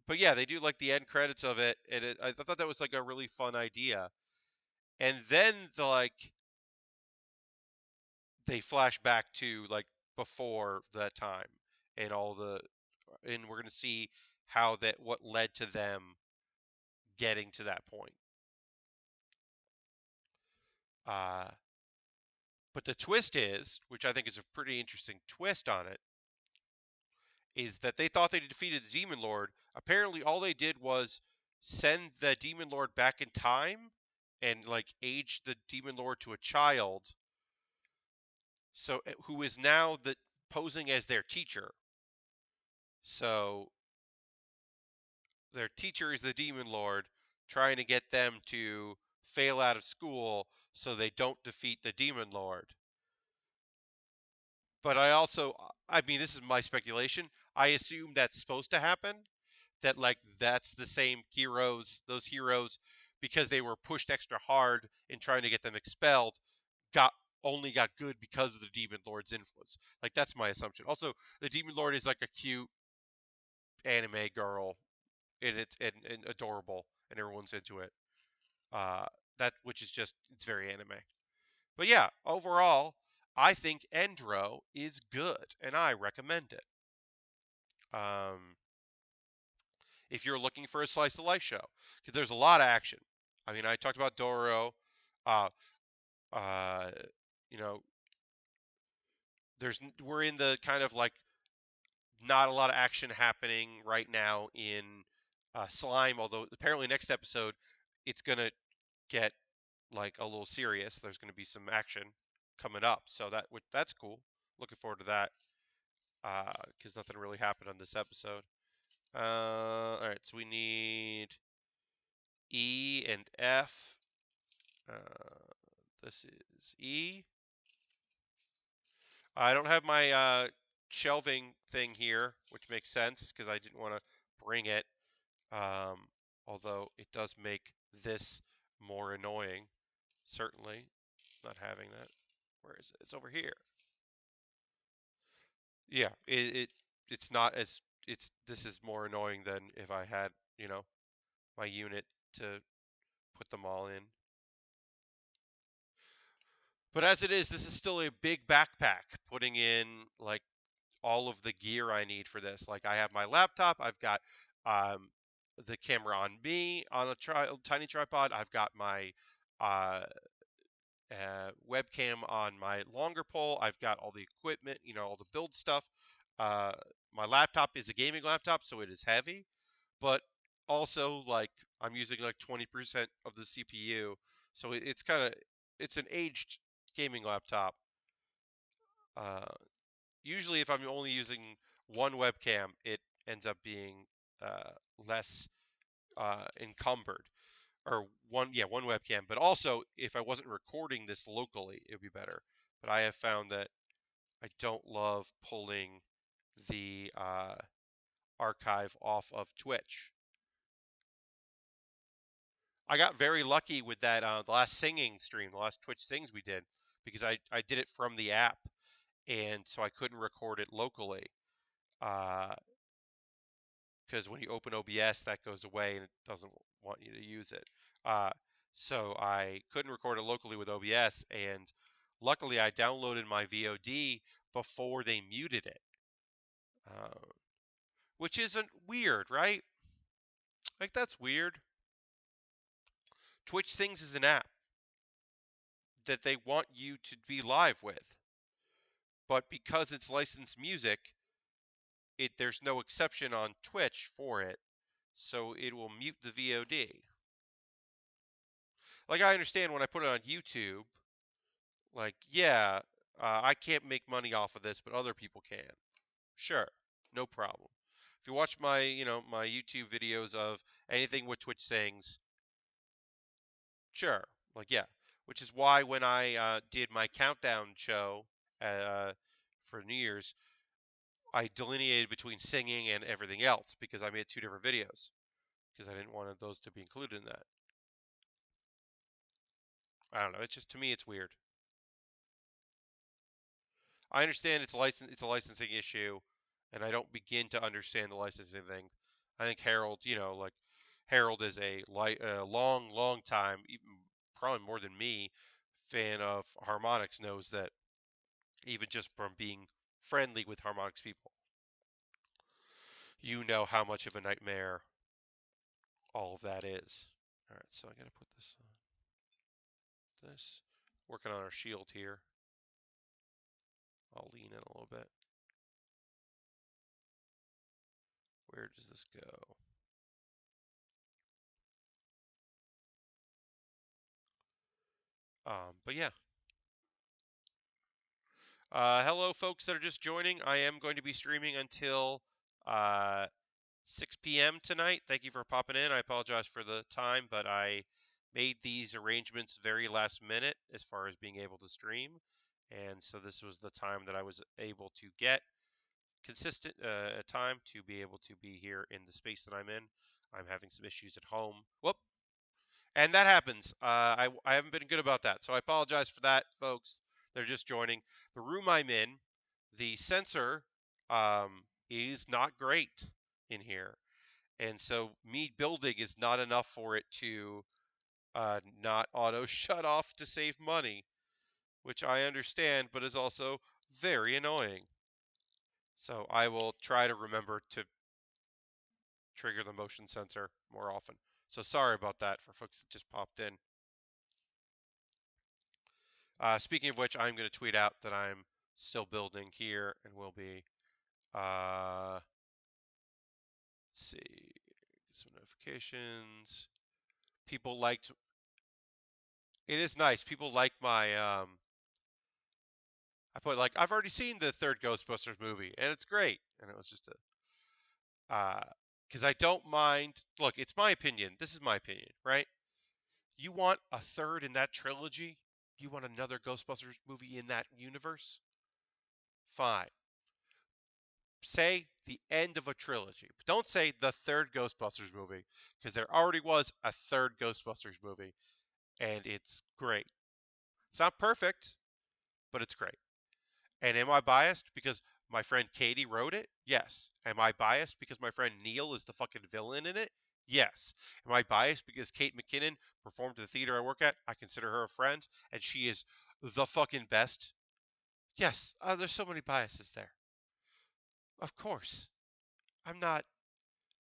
but yeah, they do like the end credits of it, and I thought that was like a really fun idea. And then they flash back to like before that time, and and we're gonna see how that what led to them getting to that point. Uh, but the twist is, which I think is a pretty interesting twist on it, is that they thought they defeated the Demon Lord. Apparently, all they did was send the Demon Lord back in time and like age the Demon Lord to a child, so who is now posing as their teacher. So their teacher is the Demon Lord, trying to get them to fail out of school so they don't defeat the Demon Lord. But I mean, this is my speculation. I assume that's supposed to happen. That like that's the same heroes, those heroes, because they were pushed extra hard in trying to get them expelled, got only got good because of the Demon Lord's influence. Like that's my assumption. Also, the Demon Lord is like a cute anime girl, and and adorable, and everyone's into it. Uh, that which is just it's very anime. But yeah, overall, I think ENDRO is good, and I recommend it. Um, if you're looking for a slice of life show, because there's a lot of action. I mean, I talked about Dororo. Uh, uh, you know, we're in the kind of like not a lot of action happening right now in Slime, although apparently next episode it's going to get like a little serious. There's going to be some action coming up. So that's cool. Looking forward to that because nothing really happened on this episode. All right, so we need E and F. This is E. I don't have my shelving thing here, which makes sense because I didn't want to bring it. Um, Although it does make this more annoying, certainly, not having that. Where is it? It's over here. Yeah, it's not as this is more annoying than if I had, my unit to put them all in. But as it is, this is still a big backpack, putting in like all of the gear I need for this. Like I have my laptop, I've got um, the camera on me on a tiny tripod. I've got my uh, webcam on my longer pole. I've got all the equipment, all the build stuff. Uh, my laptop is a gaming laptop, so it is heavy, but also like I'm using like 20% of the CPU, so it's an aged gaming laptop. Uh, Usually, if I'm only using one webcam, it ends up being uh, less encumbered. Or one webcam. But also, if I wasn't recording this locally, it would be better. But I have found that I don't love pulling the archive off of Twitch. I got very lucky with that the last singing stream, the last Twitch sings we did, because I did it from the app, and so I couldn't record it locally. Uh, because when you open OBS, that goes away and it doesn't want you to use it. Uh, so I couldn't record it locally with OBS, and luckily I downloaded my VOD before they muted it, uh, which isn't weird, right? Like that's weird. Twitch Things is an app that they want you to be live with, but because it's licensed music, there's no exception on Twitch for it, so it will mute the VOD. Like I understand when I put it on YouTube, like yeah, I can't make money off of this, but other people can. Sure, no problem. If you watch my, my YouTube videos of anything with Twitch things, sure, like yeah. Which is why when I did my countdown show for New Year's, I delineated between singing and everything else because I made two different videos because I didn't want those to be included in that. I don't know. It's just to me, it's weird. I understand it's a licensing issue, and I don't begin to understand the licensing thing. I think Harold, like Harold is a long, long time, even probably more than me, fan of harmonics, knows that even just from being friendly with harmonics people, you know how much of a nightmare all of that is. All right, so I gotta put this on this. Working on our shield here. I'll lean in a little bit. Where does this go? But yeah. Hello, folks that are just joining. I am going to be streaming until 6 p.m. tonight. Thank you for popping in. I apologize for the time, but I made these arrangements very last minute as far as being able to stream. And so this was the time that I was able to get consistent time to be able to be here in the space that I'm in. I'm having some issues at home. Whoop. And that happens. I haven't been good about that. So I apologize for that, folks. They're just joining. The room I'm in, the sensor is not great in here. And so me building is not enough for it to not auto shut off to save money, which I understand, but is also very annoying. So I will try to remember to trigger the motion sensor more often. So sorry about that for folks that just popped in. Speaking of which, I'm going to tweet out that I'm still building here and will be Let's see. Some notifications. People liked. It is nice. People like my. I put like I've already seen the third Ghostbusters movie, and it's great. And it was just a. Because I don't mind. Look, it's my opinion. This is my opinion, right? You want a third in that trilogy? You want another Ghostbusters movie in that universe? Fine. Say the end of a trilogy. But don't say the third Ghostbusters movie, because there already was a third Ghostbusters movie, and it's great. It's not perfect, but it's great. And am I biased because my friend Katie wrote it? Yes. Am I biased because my friend Neil is the fucking villain in it? Yes. Am I biased because Kate McKinnon performed at the theater I work at? I consider her a friend, and she is the fucking best. Yes. There's so many biases there. Of course. I'm not.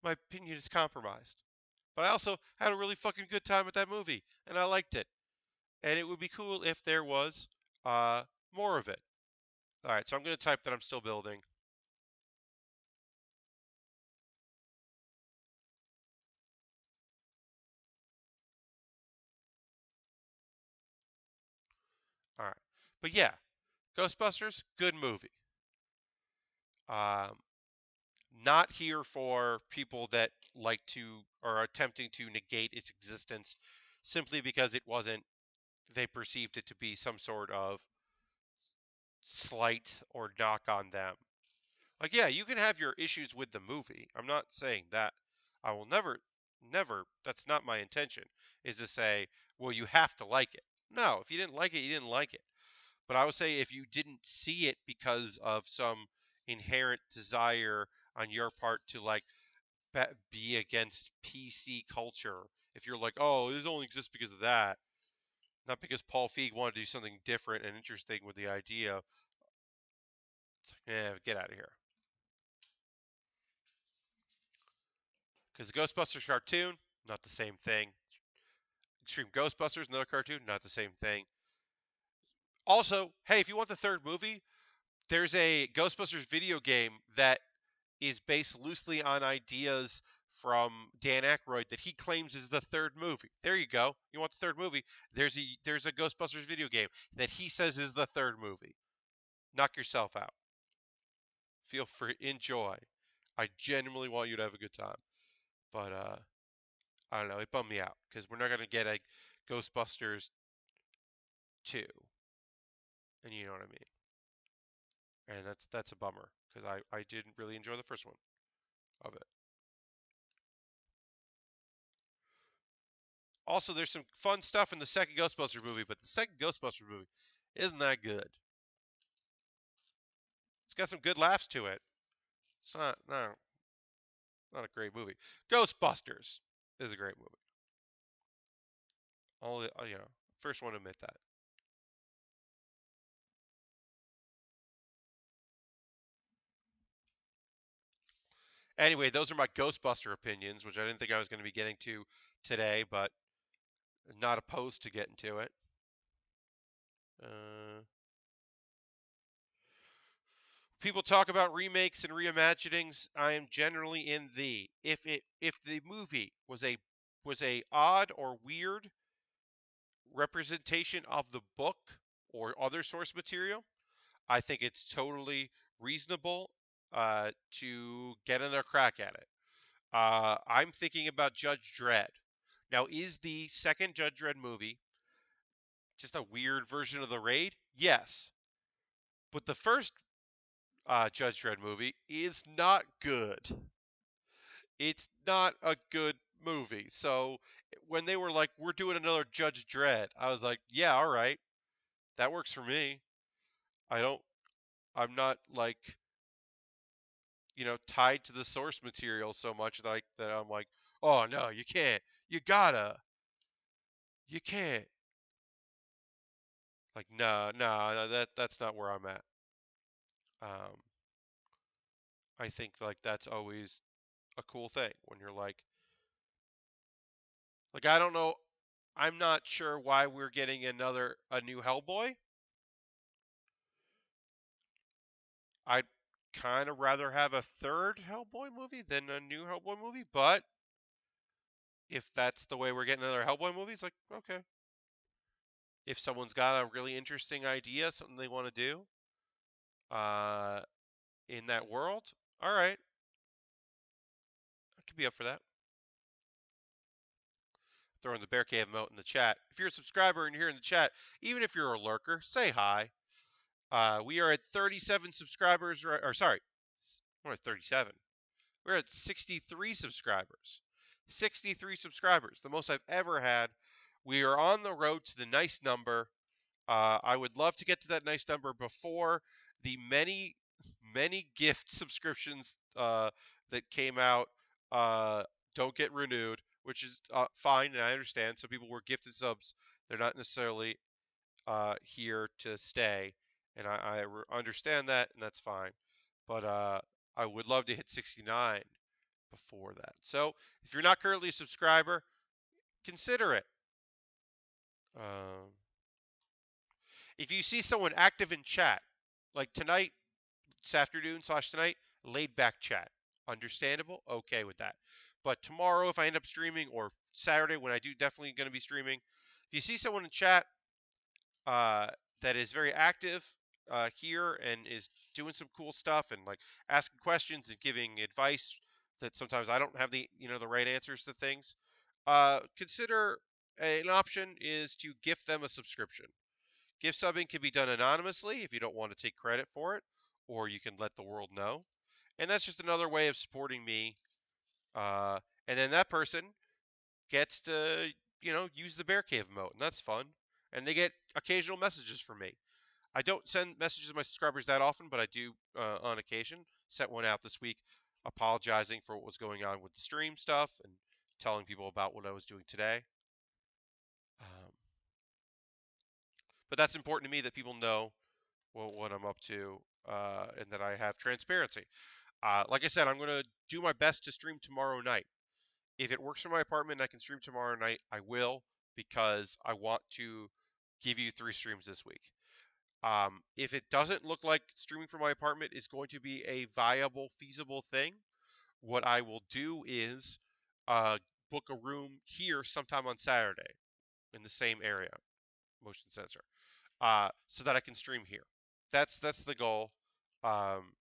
My opinion is compromised. But I also had a really fucking good time with that movie, and I liked it. And it would be cool if there was uh, more of it. All right, so I'm going to type that I'm still building. All right. But yeah, Ghostbusters, good movie. Um, not here for people that like to or are attempting to negate its existence simply because it wasn't, they perceived it to be some sort of slight or knock on them. Like, yeah, you can have your issues with the movie. I'm not saying that. I will never, that's not my intention, is to say, well, you have to like it. No, if you didn't like it, you didn't like it. But I would say if you didn't see it because of some inherent desire on your part to like be against PC culture, if you're like, oh, this only exists because of that, not because Paul Feig wanted to do something different and interesting with the idea, it's like, get out of here. Because the Ghostbusters cartoon, not the same thing. Extreme Ghostbusters, another cartoon, not the same thing. Also, hey, if you want the third movie, there's a Ghostbusters video game that is based loosely on ideas from Dan Aykroyd that he claims is the third movie. There you go. You want the third movie? There's a Ghostbusters video game that he says is the third movie. Knock yourself out. Feel free, enjoy. I genuinely want you to have a good time. But I don't know, it bummed me out because we're not gonna get a Ghostbusters 2, and you know what I mean. And that's a bummer because I didn't really enjoy the first one of it. Also, there's some fun stuff in the second Ghostbusters movie, but the second Ghostbusters movie isn't that good. It's got some good laughs to it. It's not a great movie. Ghostbusters is a great movie. Only first one to admit that. Anyway, those are my Ghostbuster opinions, which I didn't think I was going to be getting to today, but not opposed to getting to it. Uh, People talk about remakes and reimaginings. I am generally in the if the movie was a odd or weird representation of the book or other source material, I think it's totally reasonable to get another crack at it. I'm thinking about Judge Dredd. Now, is the second Judge Dredd movie just a weird version of the Raid? Yes, but the first Judge Dredd movie is not good. It's not a good movie. So when they were like, "We're doing another Judge Dredd," I was like, "Yeah, all right, that works for me." I don't. I'm not like tied to the source material so much like that I'm like, "Oh no, you can't. You gotta. You can't." Like, no, no, that's not where I'm at. Um, I think like that's always a cool thing when you're like I don't know. I'm not sure why we're getting a new Hellboy. I kind of rather have a third Hellboy movie than a new Hellboy movie, but if that's the way we're getting another Hellboy movie, it's like, okay. If someone's got a really interesting idea, something they want to do uh, in that world, all right, I could be up for that. Throwing the Bear Cave emote in the chat. If you're a subscriber and you're here in the chat, even if you're a lurker, say hi. We are at 37 subscribers, or sorry, we're at 37. We're at 63 subscribers. 63 subscribers, the most I've ever had. We are on the road to the nice number. I would love to get to that nice number before the many, many gift subscriptions that came out don't get renewed, which is fine, and I understand. Some people were gifted subs. They're not necessarily here to stay, and I understand that, and that's fine. But I would love to hit 69 before that. So if you're not currently a subscriber, consider it. Um, if you see someone active in chat, like tonight, this afternoon / tonight, laid back chat. Understandable? Okay with that. But tomorrow, if I end up streaming, or Saturday when I do definitely going to be streaming, if you see someone in chat uh, that is very active here and is doing some cool stuff and like asking questions and giving advice that sometimes I don't have the right answers to things, consider an option is to gift them a subscription. Gift subbing can be done anonymously if you don't want to take credit for it, or you can let the world know. And that's just another way of supporting me. Uh, and then that person gets to, use the Bear Cave emote, and that's fun. And they get occasional messages from me. I don't send messages to my subscribers that often, but I do on occasion. Sent one out this week apologizing for what was going on with the stream stuff and telling people about what I was doing today. But that's important to me that people know what I'm up to and that I have transparency. Like I said, I'm going to do my best to stream tomorrow night. If it works for my apartment and I can stream tomorrow night, I will, because I want to give you 3 streams this week. If it doesn't look like streaming from my apartment is going to be a viable, feasible thing, what I will do is book a room here sometime on Saturday in the same area, motion sensor, so that I can stream here. That's the goal. Um,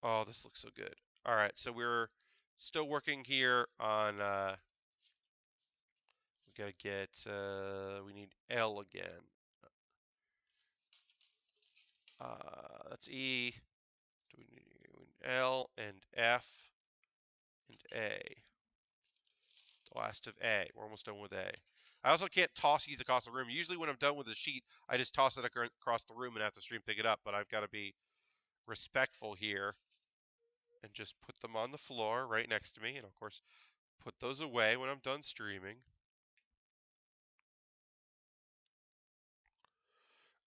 oh, this looks so good. All right, so we're still working here on. We gotta get. We need L again. That's E. Do we need L and F and A? The last of A. We're almost done with A. I also can't toss these across the room. Usually when I'm done with the sheet, I just toss it across the room and have the stream pick it up. But I've got to be respectful here and just put them on the floor right next to me. And of course, put those away when I'm done streaming.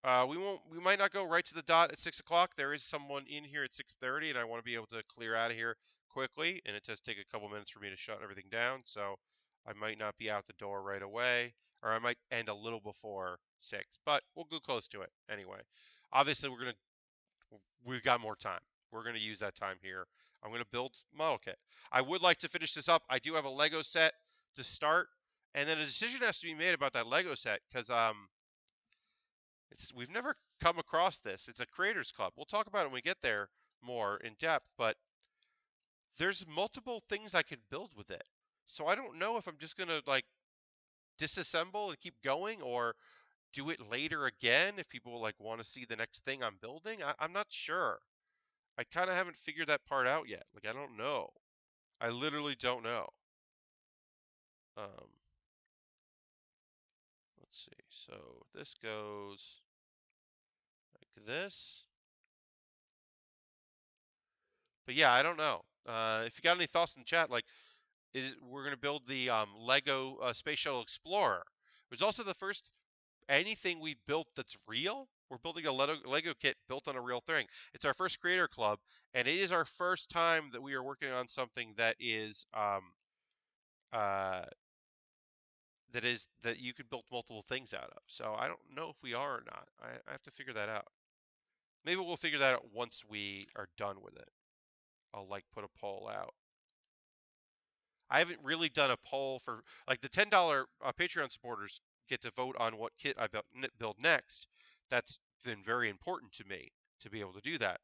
We might not go right to the dot at 6 o'clock. There is someone in here at 6:30, and I want to be able to clear out of here quickly. And it does take a couple minutes for me to shut everything down, so I might not be out the door right away, or I might end a little before 6. But we'll go close to it anyway. Obviously, we've got more time. We're gonna use that time here. I'm gonna build model kit. I would like to finish this up. I do have a Lego set to start, and then a decision has to be made about that Lego set because we've never come across this. It's a creators club. We'll talk about it when we get there more in depth, but there's multiple things I could build with it. So I don't know if I'm just gonna like disassemble and keep going, or do it later again if people like want to see the next thing I'm building. I'm not sure. I kind of haven't figured that part out yet. Like I don't know. I literally don't know. Um, let's see. So this goes like this. But yeah, I don't know. If you got any thoughts in the chat, like we're going to build the Lego Space Shuttle Explorer. It was also the first anything we built that's real. We're building a Lego kit built on a real thing. It's our first creator club, and it is our first time that we are working on something that is uh, that you could build multiple things out of. So I don't know if we are or not. I have to figure that out. Maybe we'll figure that out once we are done with it. I'll like put a poll out. I haven't really done a poll for like the $10 Patreon supporters get to vote on what kit I build next. That's been very important to me to be able to do that.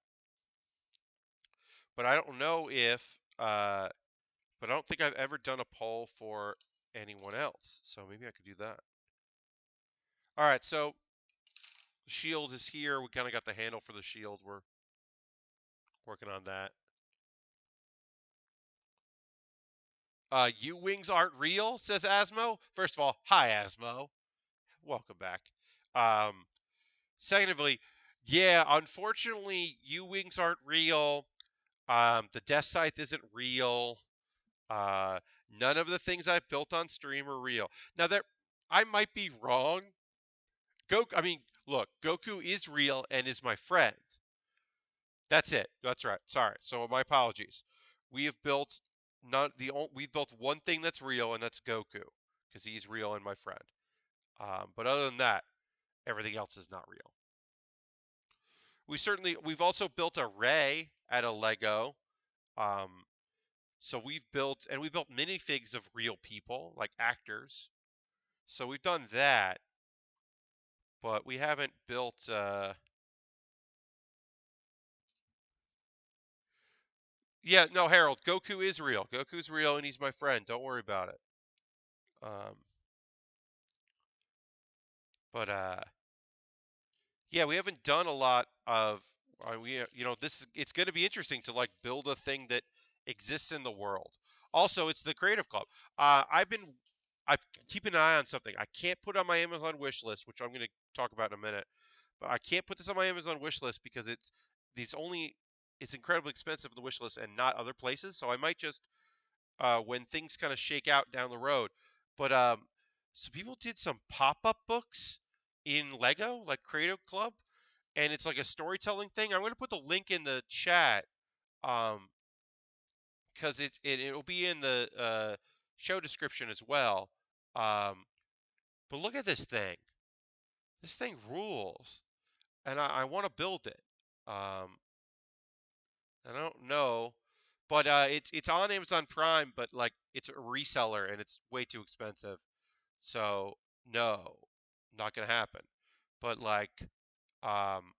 But I don't know if, but I don't think I've ever done a poll for anyone else. So maybe I could do that. All right, so shield is here. We kind of got the handle for the shield. We're working on that. U-wings aren't real, says Asmo. First of all, hi Asmo. Welcome back. Um, Secondly, yeah, unfortunately, U-wings aren't real. The Death Scythe isn't real. Uh, None of the things I've built on stream are real. Now that I might be wrong. Look, Goku is real and is my friend. That's it. That's right. Sorry. So my apologies. We have built we've built one thing that's real, and that's Goku, because he's real and my friend. But other than that, everything else is not real. We've also built a Ray at a Lego. Um, so we built minifigs of real people, like actors. So we've done that, but we haven't built. Yeah, no, Harold. Goku is real. Goku's real, and he's my friend. Don't worry about it. Um, but yeah, we haven't done a lot of. It's going to be interesting to like build a thing that exists in the world. Also, it's the Creative Club. I keep an eye on something. I can't put on my Amazon wish list, which I'm going to talk about in a minute. But I can't put this on my Amazon wish list because it's incredibly expensive in the wish list and not other places. So I might just when things kind of shake out down the road. But so people did some pop-up books in Lego, like Creative Club, and it's like a storytelling thing. I'm going to put the link in the chat because it'll be in the show description as well. Um, but look at this thing. This thing rules, and I want to build it. I don't know, but it's on Amazon Prime, but like it's a reseller and it's way too expensive. So no, not gonna happen. But like, um,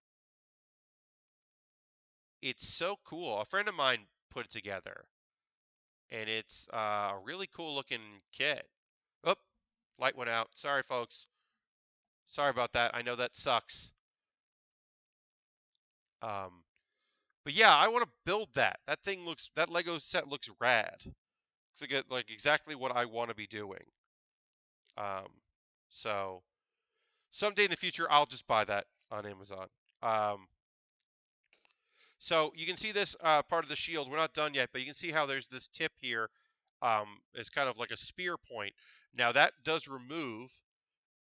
it's so cool. A friend of mine put it together, and it's a really cool looking kit. Oh, light went out. Sorry, folks. Sorry about that. I know that sucks. Um, but yeah, I want to build that. That Lego set looks rad. Like exactly what I want to be doing. Um, so someday in the future, I'll just buy that on Amazon. Um, so you can see this part of the shield. We're not done yet, but you can see how there's this tip here. It's kind of like a spear point. Now that does remove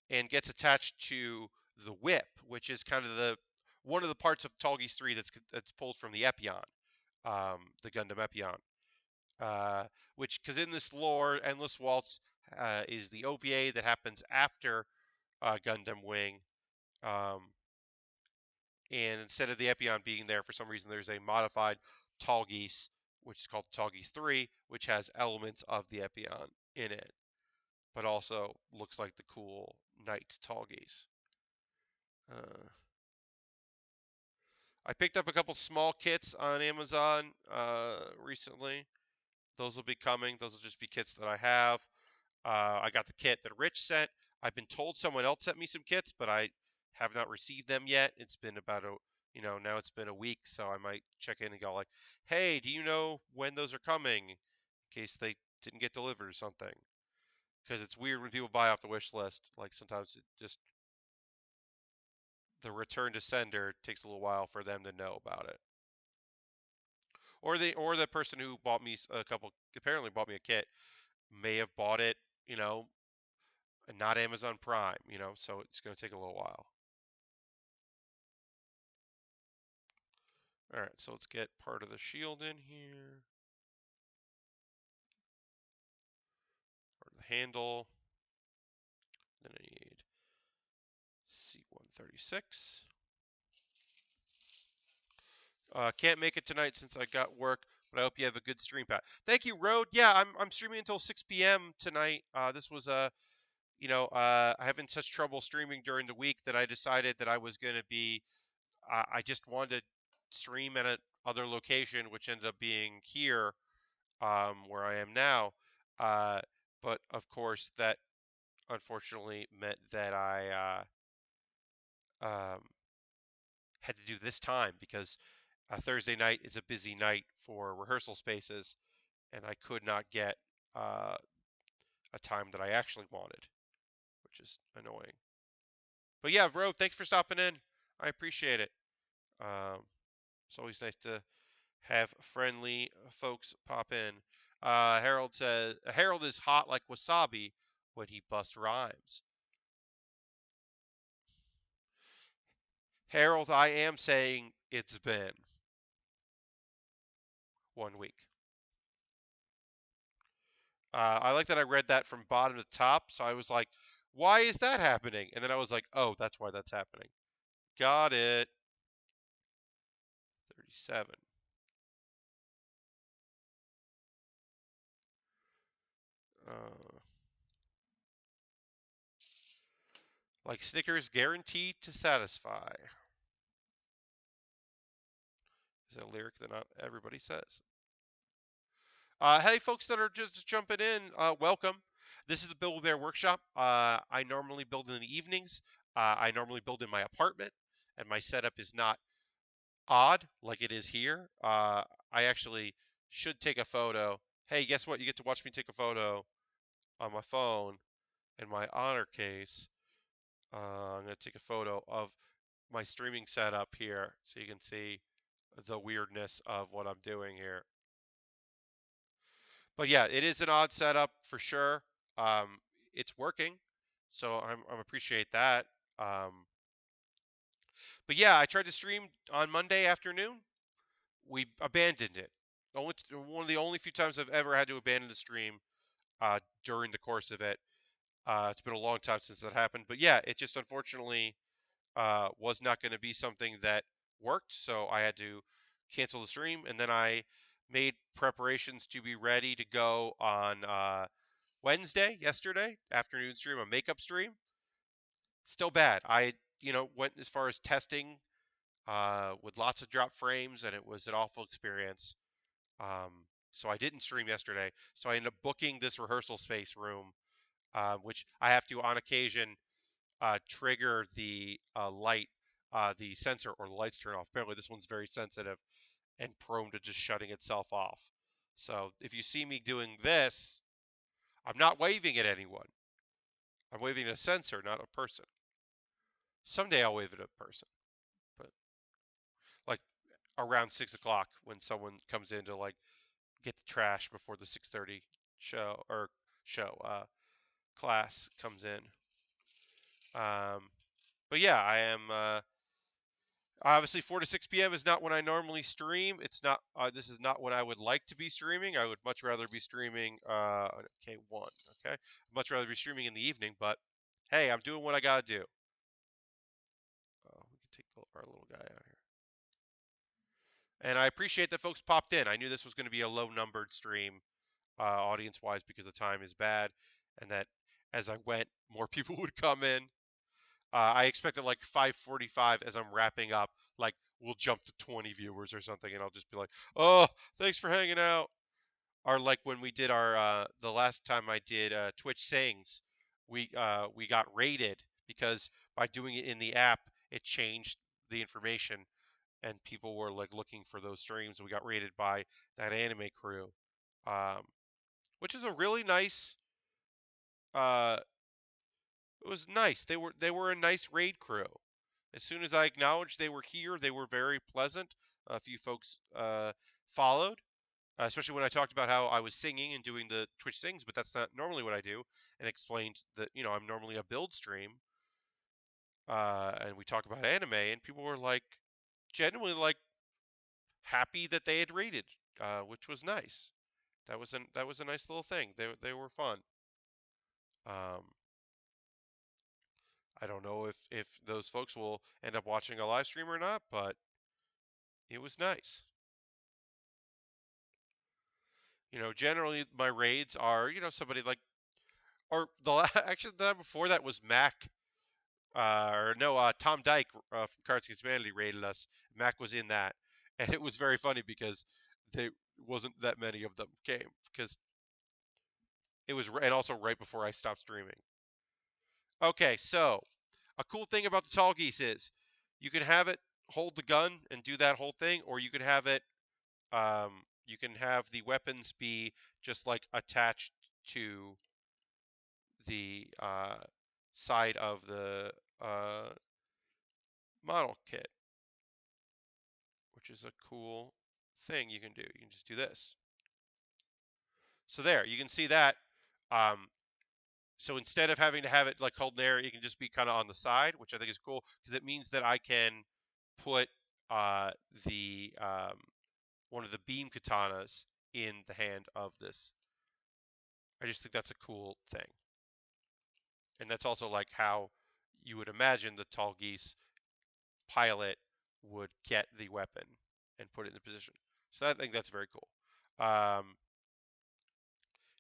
and gets attached to the whip, which is kind of the one of the parts of Tallgeese 3 that's pulled from the Epion, the Gundam Epion. Which, because in this lore, Endless Waltz is the OVA that happens after Gundam Wing. Um, and instead of the Epion being there, for some reason, there's a modified Tallgeese, which is called Tallgeese 3, which has elements of the Epion in it, but also looks like the cool Knight Tallgeese. I picked up a couple small kits on Amazon recently. Those will be coming. Those will just be kits that I have. I got the kit that Rich sent. I've been told someone else sent me some kits, but I have not received them yet. It's been now it's been a week, so I might check in and go like, hey, do you know when those are coming? In case they didn't get delivered or something. Because it's weird when people buy off the wish list. Like sometimes it just the return to sender takes a little while for them to know about it. Or the person who bought me apparently bought me a kit may have bought it, and not Amazon Prime, so it's going to take a little while. All right, so let's get part of the shield in here. Part of the handle. Then I need C136. Can't make it tonight since I got work, but I hope you have a good stream, Pat. Thank you, Road. Yeah, I'm streaming until 6 p.m. tonight. This was having such trouble streaming during the week that I decided that I was going to be. I just wanted to stream at another location, which ended up being here, where I am now. Uh, but of course, that unfortunately meant that I um, had to do this time because Thursday night is a busy night for rehearsal spaces, and I could not get uh, a time that I actually wanted, which is annoying. But yeah, Ro, thanks for stopping in. I appreciate it. Um, it's always nice to have friendly folks pop in. Harold says Harold is hot like wasabi when he busts rhymes. Harold, I am saying it's been 1 week. I like that I read that from bottom to top, so I was like, why is that happening? And then I was like, oh, that's why that's happening. Got it. 37. Uh, like Snickers, guaranteed to satisfy. Is a lyric that not everybody says. Hey, folks that are just jumping in, welcome. This is the Build Bear Workshop. I normally build in the evenings. I normally build in my apartment, and my setup is not odd like it is here. I actually should take a photo. Hey, guess what? You get to watch me take a photo on my phone in my honor case. I'm going to take a photo of my streaming setup here so you can see the weirdness of what I'm doing here. But yeah, it is an odd setup for sure. Um, it's working, so I'm appreciate that. Um, but yeah, I tried to stream on Monday afternoon. We abandoned it. One of the only few times I've ever had to abandon a stream during the course of it. It's been a long time since that happened, but yeah, it just unfortunately was not going to be something that worked, so I had to cancel the stream, and then I made preparations to be ready to go on Wednesday, yesterday afternoon stream, a makeup stream. Still bad. I went as far as testing with lots of drop frames, and it was an awful experience. So I didn't stream yesterday. So I ended up booking this rehearsal space room, which I have to on occasion trigger the light, the sensor or the lights turn off. Apparently, this one's very sensitive and prone to just shutting itself off. So if you see me doing this, I'm not waving at anyone. I'm waving at a sensor, not a person. Someday I'll wave at a person, but like around 6 o'clock when someone comes in to like get the trash before the 6:30 show class comes in. But yeah, I am obviously 4 to 6 p.m. is not when I normally stream. It's not. This is not when I would like to be streaming. I would much rather be streaming. Okay, one. Okay, much rather be streaming in the evening. But hey, I'm doing what I gotta do. We can take our little guy out here. And I appreciate that folks popped in. I knew this was going to be a low-numbered stream, audience-wise, because the time is bad, and that as I went, more people would come in. I expected like 5:45 as I'm wrapping up, like we'll jump to 20 viewers or something, and I'll just be like, "Oh, thanks for hanging out." Or like when we did our the last time I did Twitch Sings, we got rated because by doing it in the app, it changed the information, and people were like looking for those streams. We got rated by that anime crew, um, which is a really nice. Uh, it was nice. They were a nice raid crew. As soon as I acknowledged they were here, they were very pleasant. A few folks followed, especially when I talked about how I was singing and doing the Twitch Sings, but that's not normally what I do, and explained that I'm normally a build stream, and we talk about anime, and people were like genuinely like happy that they had rated, which was nice. That was a nice little thing. They were fun. Um, I don't know if those folks will end up watching a live stream or not, but it was nice. You know, generally my raids are, you know, somebody like, or actually the time before that was Mac, or no, Tom Dyke from Cards Against Humanity raided us. Mac was in that, and it was very funny because there wasn't that many of them came because it was, and also right before I stopped streaming. Okay, so a cool thing about the Tallgeese is you can have it hold the gun and do that whole thing, or you can have it, you can have the weapons be just like attached to the side of the uh, model kit, which is a cool thing you can do. You can just do this. So there, you can see that. Um, so instead of having to have it like holding there, you can just be kind of on the side, which I think is cool because it means that I can put the one of the beam katanas in the hand of this. I just think that's a cool thing. And that's also like how you would imagine the Tallgeese pilot would get the weapon and put it in the position. So I think that's very cool.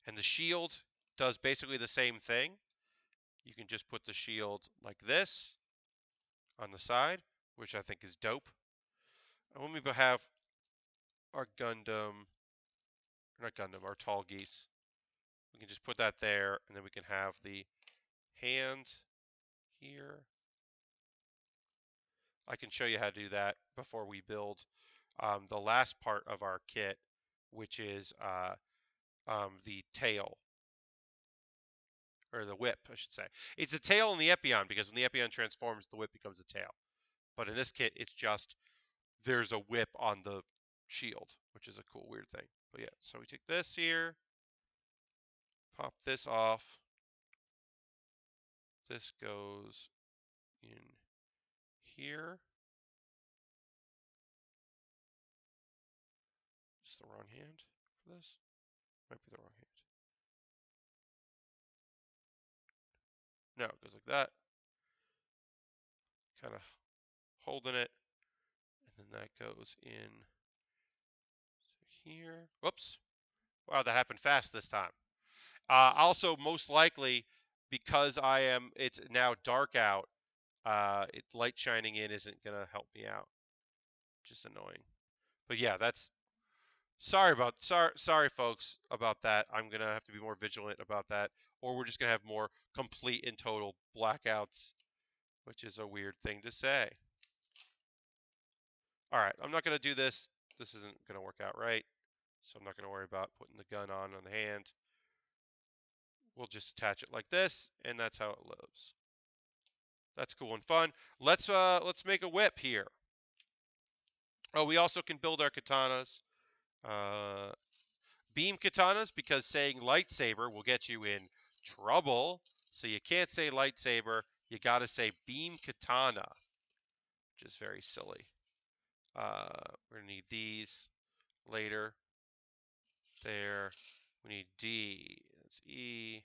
And the shield does basically the same thing. You can just put the shield like this on the side, which I think is dope. And when we have our Gundam, not Gundam, our Tallgeese, we can just put that there, and then we can have the hand here. I can show you how to do that before we build the last part of our kit, which is the tail, or the whip, I should say. It's a tail in the Epion, because when the Epion transforms, the whip becomes a tail. But in this kit, it's just there's a whip on the shield, which is a cool, weird thing. But yeah, so we take this here, pop this off. This goes in here. It's the wrong hand for this. Might be the wrong hand. No, it goes like that. Kind of holding it. And then that goes in here. Whoops. Wow, that happened fast this time. Also, most likely, because it's now dark out, it's light shining in isn't going to help me out. Just annoying. But yeah, that's, sorry folks about that. I'm going to have to be more vigilant about that, or we're just going to have more complete and total blackouts, which is a weird thing to say. All right, I'm not going to do this. This isn't going to work out right. So I'm not going to worry about putting the gun on the hand. We'll just attach it like this, and that's how it lives. That's cool and fun. Let's make a whip here. Oh, we also can build our katanas. Beam katanas, because saying lightsaber will get you in trouble. So you can't say lightsaber. You got to say beam katana, which is very silly. We're going to need these later. There. We need D. That's E.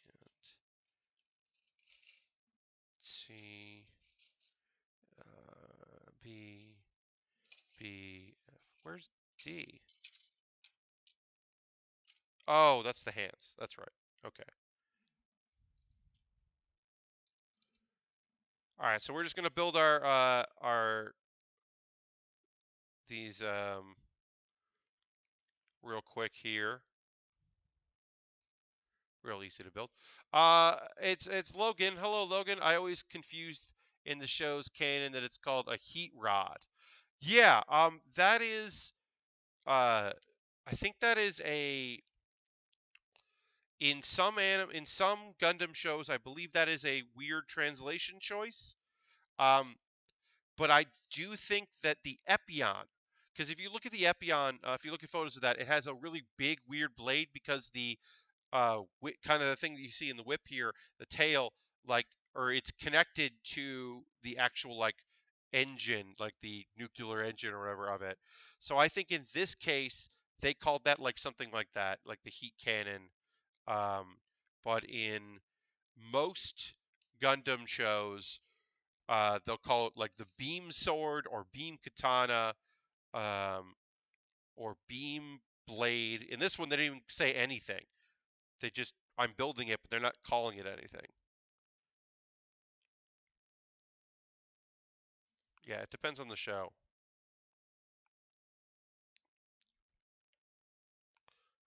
And C. B. B. F. Where's D? Oh, that's the hands. That's right. Okay. All right. So we're just gonna build our these real quick here. Real easy to build. It's Logan. Hello, Logan. I always confused in the show's canon that it's called a heat rod. Yeah. That is. I think that is a. In some Gundam shows, I believe that is a weird translation choice. But I do think that the Epion, because if you look at the Epion, if you look at photos of that, it has a really big, weird blade because the kind of the thing that you see in the whip here, the tail, like, or it's connected to the actual like engine, like the nuclear engine or whatever of it. So I think in this case, they called that like something like that, like the heat cannon. But in most Gundam shows, They'll call it like the beam sword or beam katana, um, or beam blade. In this one, they didn't even say anything. They just, I'm building it, but they're not calling it anything. Yeah, it depends on the show.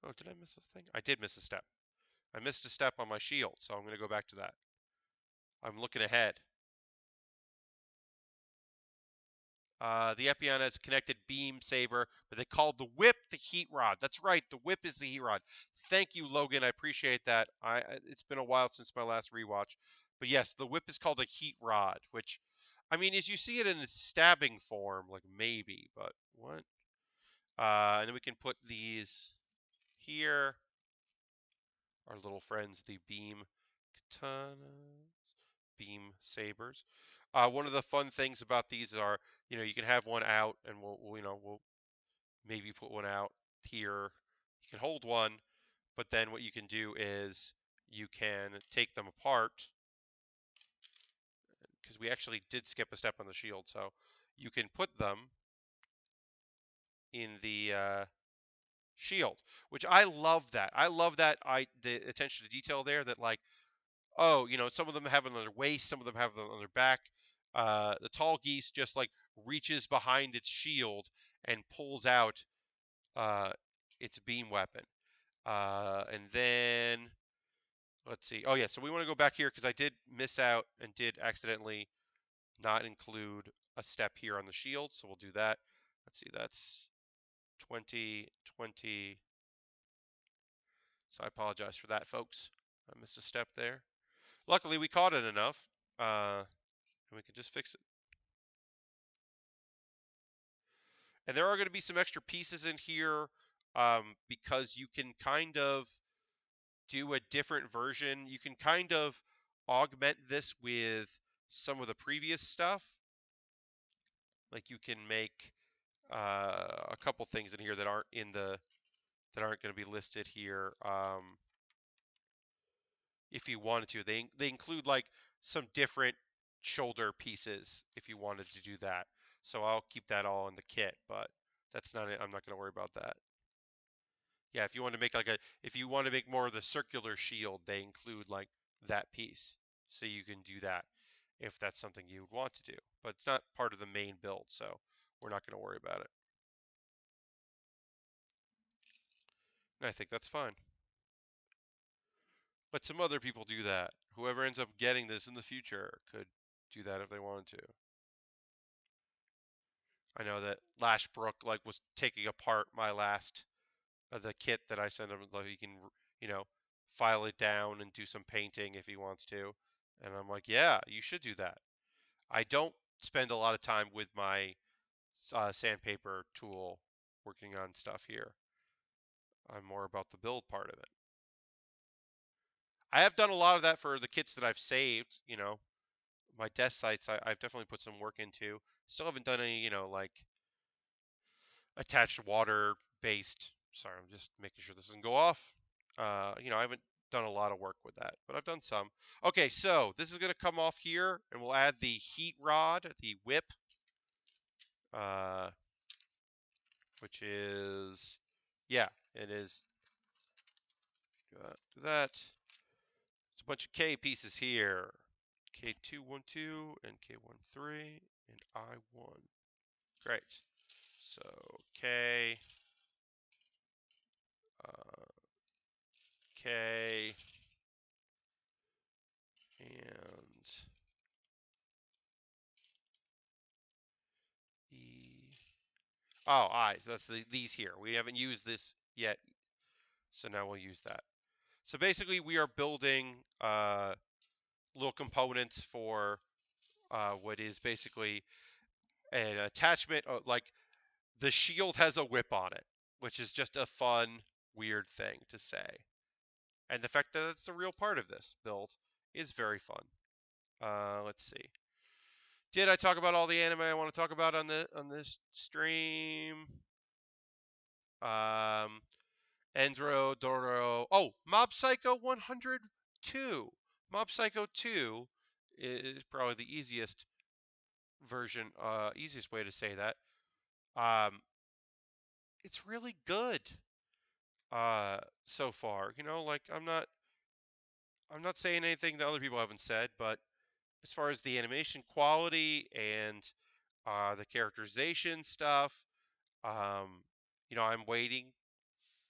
Oh, did I miss a thing? I did miss a step. I missed a step on my shield, so I'm going to go back to that. I'm looking ahead. The Epion has connected beam saber, but they called the whip the heat rod. That's right, the whip is the heat rod. Thank you, Logan. I appreciate that. It's been a while since my last rewatch, but yes, the whip is called a heat rod. Which, I mean, as you see it in its stabbing form, like maybe, but what? And then we can put these here. Our little friends, the beam katanas, beam sabers. One of the fun things about these are, you can have one out, and we'll maybe put one out here. You can hold one, but then what you can do is you can take them apart, because we actually did skip a step on the shield. So you can put them in the shield, which I love that. I love that the attention to detail there. That like, oh, some of them have it on their waist, some of them have it on their back. The Tallgeese just like reaches behind its shield and pulls out uh, its beam weapon. And then let's see. Oh yeah, so we want to go back here because I did miss out and did accidentally not include a step here on the shield. So we'll do that. Let's see, that's 20, 20. So I apologize for that, folks. I missed a step there. Luckily, we caught it enough, and we can just fix it. And there are going to be some extra pieces in here, because you can kind of do a different version. You can kind of augment this with some of the previous stuff. Like you can make a couple things in here that aren't going to be listed here. If you wanted to, they include like some different shoulder pieces if you wanted to do that. So I'll keep that all in the kit, but that's not it. I'm not going to worry about that. Yeah, if you want to make if you want to make more of the circular shield, they include like that piece. So you can do that if that's something you would want to do. But it's not part of the main build, so we're not going to worry about it. And I think that's fine. But some other people do that. Whoever ends up getting this in the future could do that if they wanted to. I know that Lashbrook like was taking apart my last the kit that I sent him. Like he can, you know, file it down and do some painting if he wants to. And I'm like, yeah, you should do that. I don't spend a lot of time with my sandpaper tool working on stuff here. I'm more about the build part of it. I have done a lot of that for the kits that I've saved. My desk sites, I've definitely put some work into. Still haven't done any, like attached water based. Sorry, I'm just making sure this doesn't go off. I haven't done a lot of work with that, but I've done some. Okay, so this is going to come off here, and we'll add the heat rod, the whip, uh, which is, yeah, it is. Do that. There's a bunch of K pieces here. K212 and K13 and I1. Great. So K, K, and E. Oh, I. So that's these here. We haven't used this yet, so now we'll use that. So basically, we are building little components for what is basically an attachment. Like the shield has a whip on it, which is just a fun, weird thing to say. And the fact that it's a real part of this build is very fun. Let's see. Did I talk about all the anime I want to talk about on this stream? ENDRO, Dororo. Oh, Mob Psycho 102. Mob Psycho 2 is probably the easiest version, easiest way to say that. Um, it's really good so far. Like I'm not saying anything that other people haven't said, but as far as the animation quality and the characterization stuff, um, I'm waiting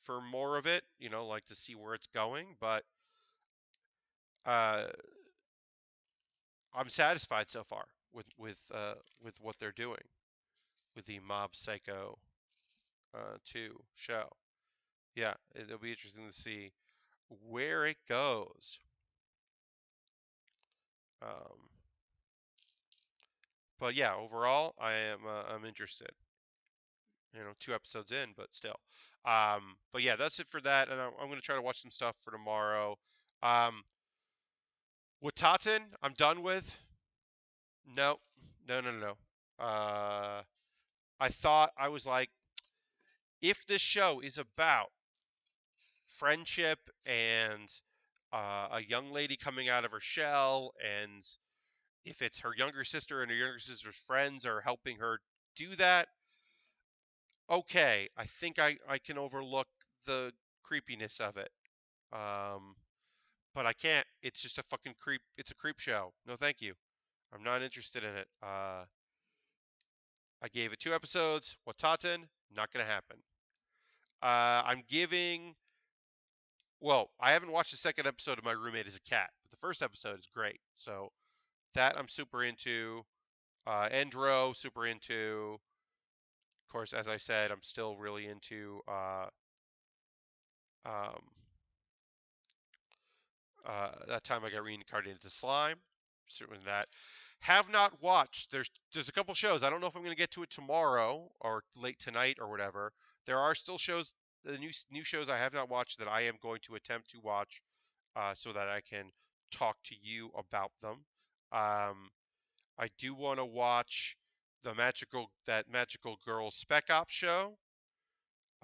for more of it. Like to see where it's going, but uh, I'm satisfied so far with what they're doing with the Mob Psycho 2 show. Yeah, it'll be interesting to see where it goes. Um, but yeah, overall, I'm interested. 2 episodes in, but still. But yeah, that's it for that, and I'm gonna try to watch some stuff for tomorrow. Um, Wataten, I'm done with. No, no, no, no, no. I thought I was like, if this show is about friendship and a young lady coming out of her shell, and if it's her younger sister and her younger sister's friends are helping her do that, okay, I think I can overlook the creepiness of it. Um, but I can't. It's just a fucking creep. It's a creep show. No, thank you. I'm not interested in it. I gave it 2 episodes. Wataten, not gonna happen. I'm giving. Well, I haven't watched the second episode of My Roommate as a Cat, but the first episode is great. So that I'm super into. ENDRO, super into. Of course, as I said, I'm still really into um, that time I got reincarnated into slime. Certainly that. Have not watched. There's a couple shows. I don't know if I'm going to get to it tomorrow or late tonight or whatever. There are still shows, the new shows I have not watched that I am going to attempt to watch, so that I can talk to you about them. Um, I do want to watch that magical girl spec op show,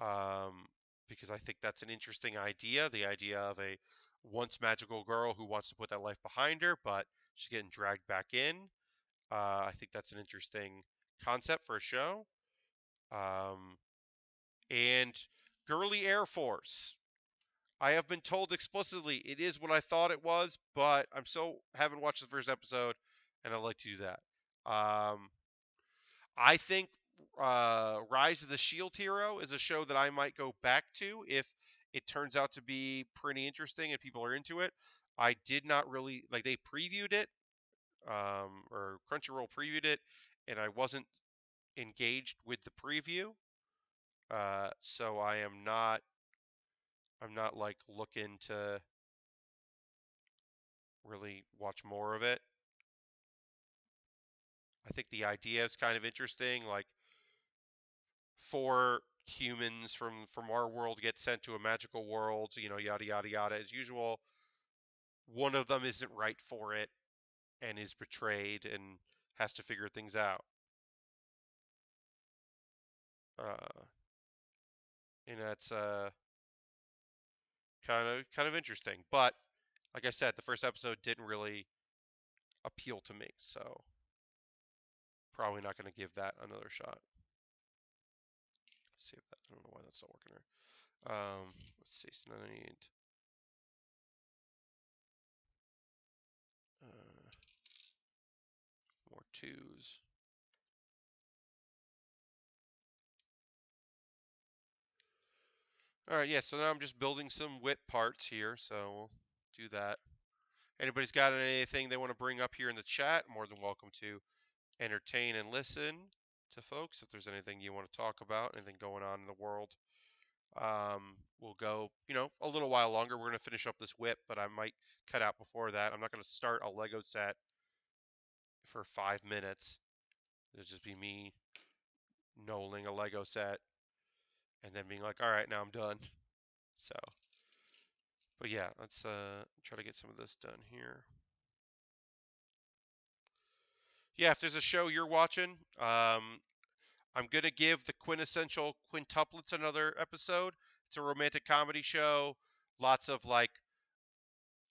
um, because I think that's an interesting idea. The idea of a once magical girl who wants to put that life behind her, but she's getting dragged back in. I think that's an interesting concept for a show. Um, and Girly Air Force. I have been told explicitly it is what I thought it was, but I'm so haven't watched the first episode, and I'd like to do that. I think Rise of the Shield Hero is a show that I might go back to if it turns out to be pretty interesting and people are into it. I did not really like they previewed it, or Crunchyroll previewed it, and I wasn't engaged with the preview. So I'm not like looking to really watch more of it. I think the idea is kind of interesting. Like, 4 humans from our world get sent to a magical world, yada yada yada as usual. One of them isn't right for it and is betrayed and has to figure things out. Uh, and that's kind of interesting. But like I said, the first episode didn't really appeal to me, so probably not going to give that another shot. Let's see if that. I don't know why that's not working here. Let's see. So now I need more twos. All right, yeah. So now I'm just building some whip parts here, so we'll do that. Anybody's got anything they want to bring up here in the chat? More than welcome to entertain and listen to folks. If there's anything you want to talk about, anything going on in the world, we'll go, a little while longer. We're going to finish up this whip, but I might cut out before that. I'm not going to start a Lego set for 5 minutes. It'll just be me knolling a Lego set and then being like, all right, now I'm done. So, but yeah, let's try to get some of this done here. Yeah, if there's a show you're watching, I'm gonna give the quintessential quintuplets another episode. It's a romantic comedy show. Lots of like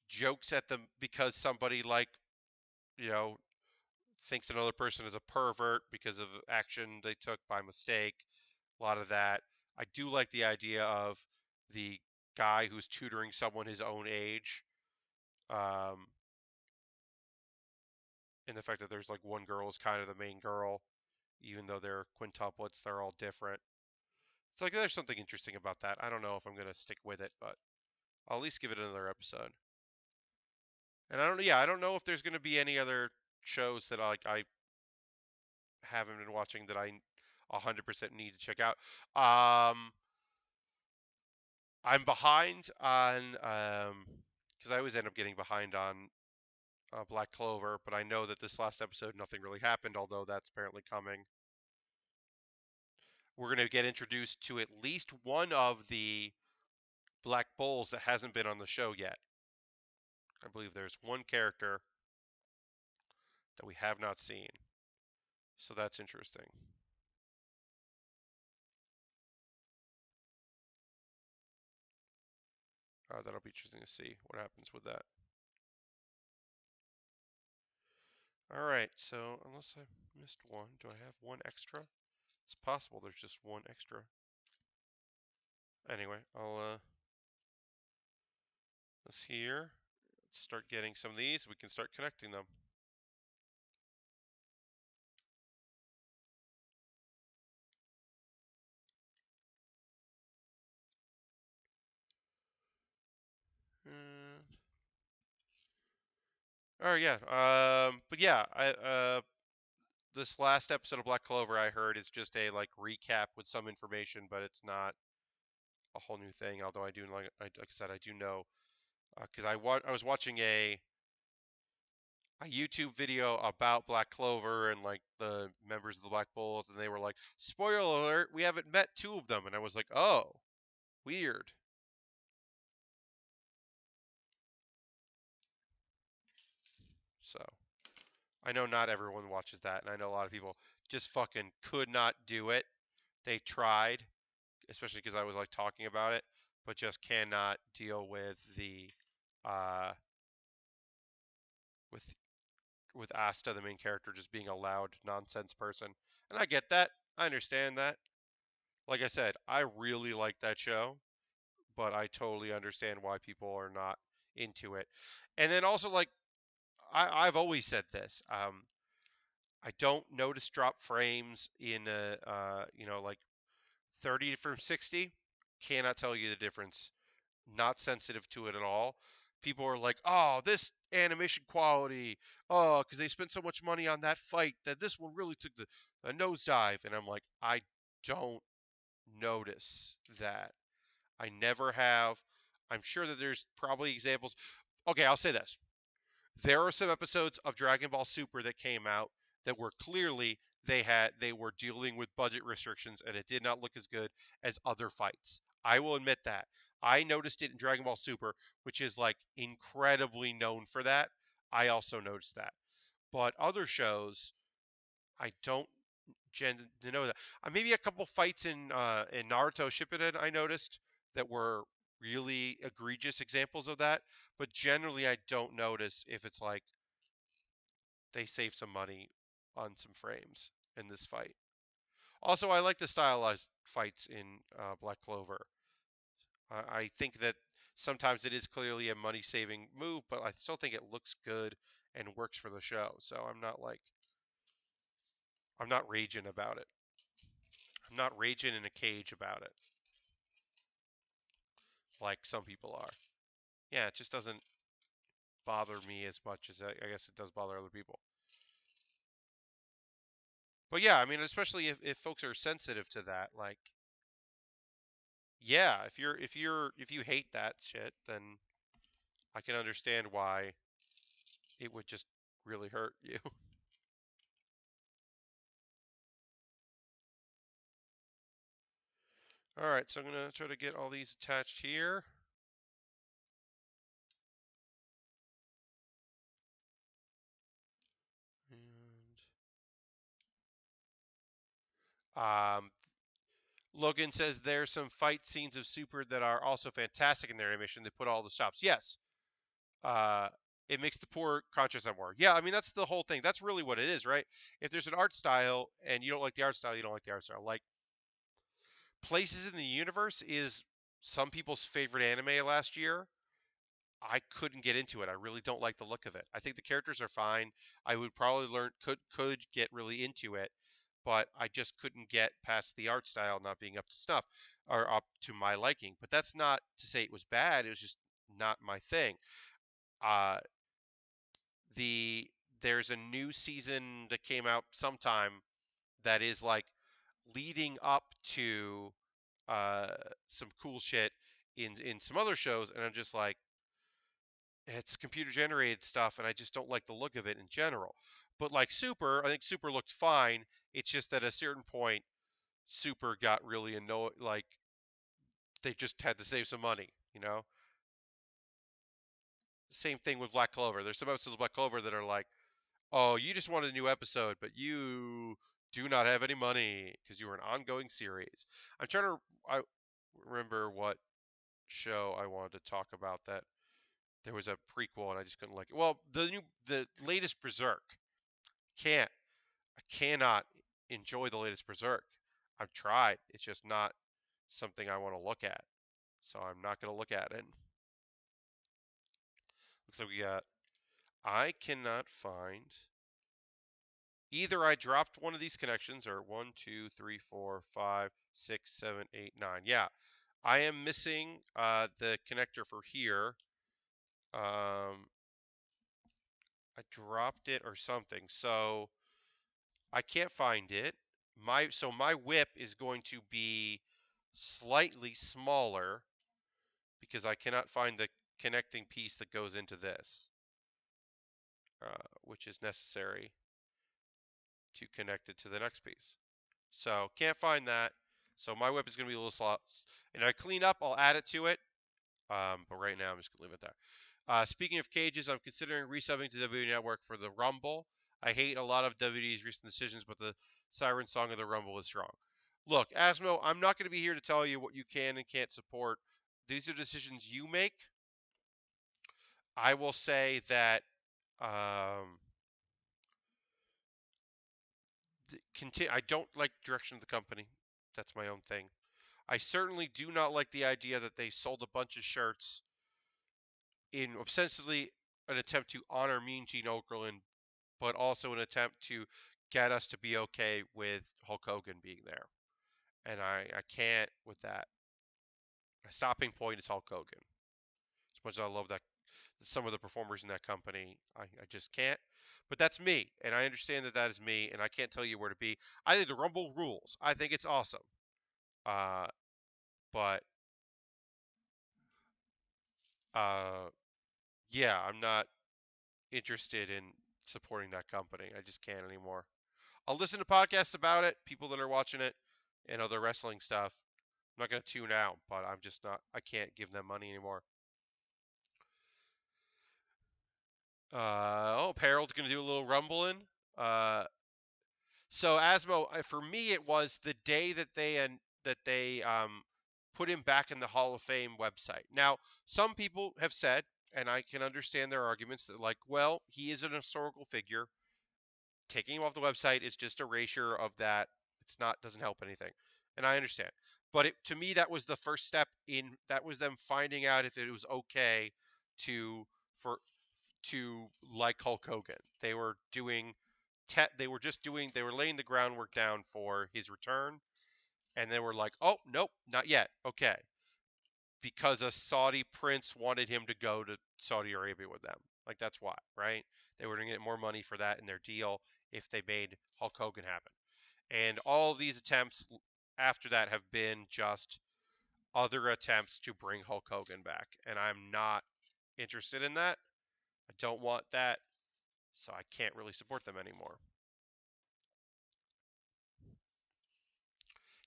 jokes at them because somebody like, you know, thinks another person is a pervert because of action they took by mistake. A lot of that. I do like the idea of the guy who's tutoring someone his own age. Um, and the fact that there's like one girl is kind of the main girl, even though they're quintuplets, they're all different. It's like there's something interesting about that. I don't know if I'm gonna stick with it, but I'll at least give it another episode. And I don't know if there's gonna be any other shows that I haven't been watching that I 100% need to check out. I'm behind on because I always end up getting behind on Black Clover, but I know that this last episode nothing really happened, although that's apparently coming. We're going to get introduced to at least one of the Black Bulls that hasn't been on the show yet. I believe there's one character that we have not seen, so that's interesting. That'll be interesting to see what happens with that. All right, so unless I missed one, do I have one extra? It's possible there's just one extra. Anyway, let's here. Let's start getting some of these. We can start connecting them. Oh yeah. But yeah, this last episode of Black Clover I heard is just a like recap with some information, but it's not a whole new thing. Although I do like I said, I do know because I was watching a YouTube video about Black Clover and like the members of the Black Bulls, and they were like, "Spoiler alert, we haven't met two of them," and I was like, "Oh, weird." So I know not everyone watches that, and I know a lot of people just fucking could not do it. They tried, especially because I was like talking about it, but just cannot deal with the uh with Asta, the main character, just being a loud nonsense person. And I get that. I understand that. Like I said, I really like that show, but I totally understand why people are not into it. And then also like I've always said this. I don't notice drop frames in like 30 from 60. Cannot tell you the difference. Not sensitive to it at all. People are like, "Oh, this animation quality, oh, because they spent so much money on that fight that this one really took a nosedive." And I'm like, I don't notice that. I never have. I'm sure that there's probably examples. Okay, I'll say this. There are some episodes of Dragon Ball Super that came out that were clearly they were dealing with budget restrictions and it did not look as good as other fights. I will admit that. I noticed it in Dragon Ball Super, which is like incredibly known for that. I also noticed that. But other shows, I don't know that. Maybe a couple fights in Naruto Shippuden I noticed that were really egregious examples of that. But generally, I don't notice if it's like they saved some money on some frames in this fight. Also, I like the stylized fights in Black Clover. I think that sometimes it is clearly a money-saving move, but I still think it looks good and works for the show. So I'm not raging about it. I'm not raging in a cage about it like some people are. Yeah, it just doesn't bother me as much as I guess it does bother other people. But yeah, I mean, especially if folks are sensitive to that, like, yeah, if you hate that shit, then I can understand why it would just really hurt you. All right, so I'm gonna try to get all these attached here. And Logan says there's some fight scenes of Super that are also fantastic in their animation. They put all the stops. Yes. it makes the poor conscious have more. Yeah, I mean that's the whole thing. That's really what it is, right? If there's an art style and you don't like the art style, you don't like the art style. Like Places in the Universe is some people's favorite anime last year. I couldn't get into it. I really don't like the look of it. I think the characters are fine. I would probably could get really into it, but I just couldn't get past the art style not being up to snuff or up to my liking. But that's not to say it was bad. It was just not my thing. Uh, the There's a new season that came out sometime that is like leading up to uh, some cool shit in some other shows, and I'm just like, it's computer generated stuff, and I just don't like the look of it in general. But like Super, I think Super looked fine. It's just that at a certain point, Super got really annoyed. Like they just had to save some money, you know. Same thing with Black Clover. There's some episodes of Black Clover that are like, oh, you just wanted a new episode, but you do not have any money because you were an ongoing series. I'm trying to I remember what show I wanted to talk about that there was a prequel and I just couldn't like it. Well, the latest Berserk. Can't I cannot enjoy the latest Berserk. I've tried. It's just not something I want to look at. So I'm not going to look at it. Looks like we got I cannot find either I dropped one of these connections or 1, 2, 3, 4, 5, 6, 7, 8, 9. Yeah. I am missing the connector for here. I dropped it or something. So I can't find it. My whip is going to be slightly smaller because I cannot find the connecting piece that goes into this, which is necessary to connect it to the next piece. So can't find that. So my whip is going to be a little slow. And I clean up, I'll add it to it. But right now I'm just going to leave it there. Speaking of cages, I'm considering resubbing to WWE Network for the Rumble. I hate a lot of WWE's recent decisions, but the Siren Song of the Rumble is strong. Look, Asmo, I'm not going to be here to tell you what you can and can't support. These are decisions you make. I will say that I don't like direction of the company. That's my own thing. I certainly do not like the idea that they sold a bunch of shirts in ostensibly an attempt to honor Mean Gene Okerlund, but also an attempt to get us to be okay with Hulk Hogan being there. And I can't with that. My stopping point is Hulk Hogan. As much as I love that some of the performers in that company, I just can't. But that's me, and I understand that that is me, and I can't tell you where to be. I think the Rumble rules. I think it's awesome. Uh, but uh, yeah, I'm not interested in supporting that company. I just can't anymore. I'll listen to podcasts about it, people that are watching it, and other wrestling stuff. I'm not gonna tune out, but I'm just not. I can't give them money anymore. Harold's gonna do a little rumbling. Uh, so Asmo, for me, it was the day that they put him back in the Hall of Fame website. Now, some people have said, and I can understand their arguments that like, well, he is an historical figure. Taking him off the website is just erasure of that. It's not doesn't help anything, and I understand. But to me, that was the first step in. That was them finding out if it was okay to for to like Hulk Hogan. They were doing. They were laying the groundwork down for his return, and they were like, oh nope, not yet. Okay, because a Saudi prince wanted him to go to Saudi Arabia with them. Like that's why, right? They were going to get more money for that in their deal if they made Hulk Hogan happen. And all of these attempts after that have been just other attempts to bring Hulk Hogan back. And I'm not interested in that. I don't want that. So I can't really support them anymore.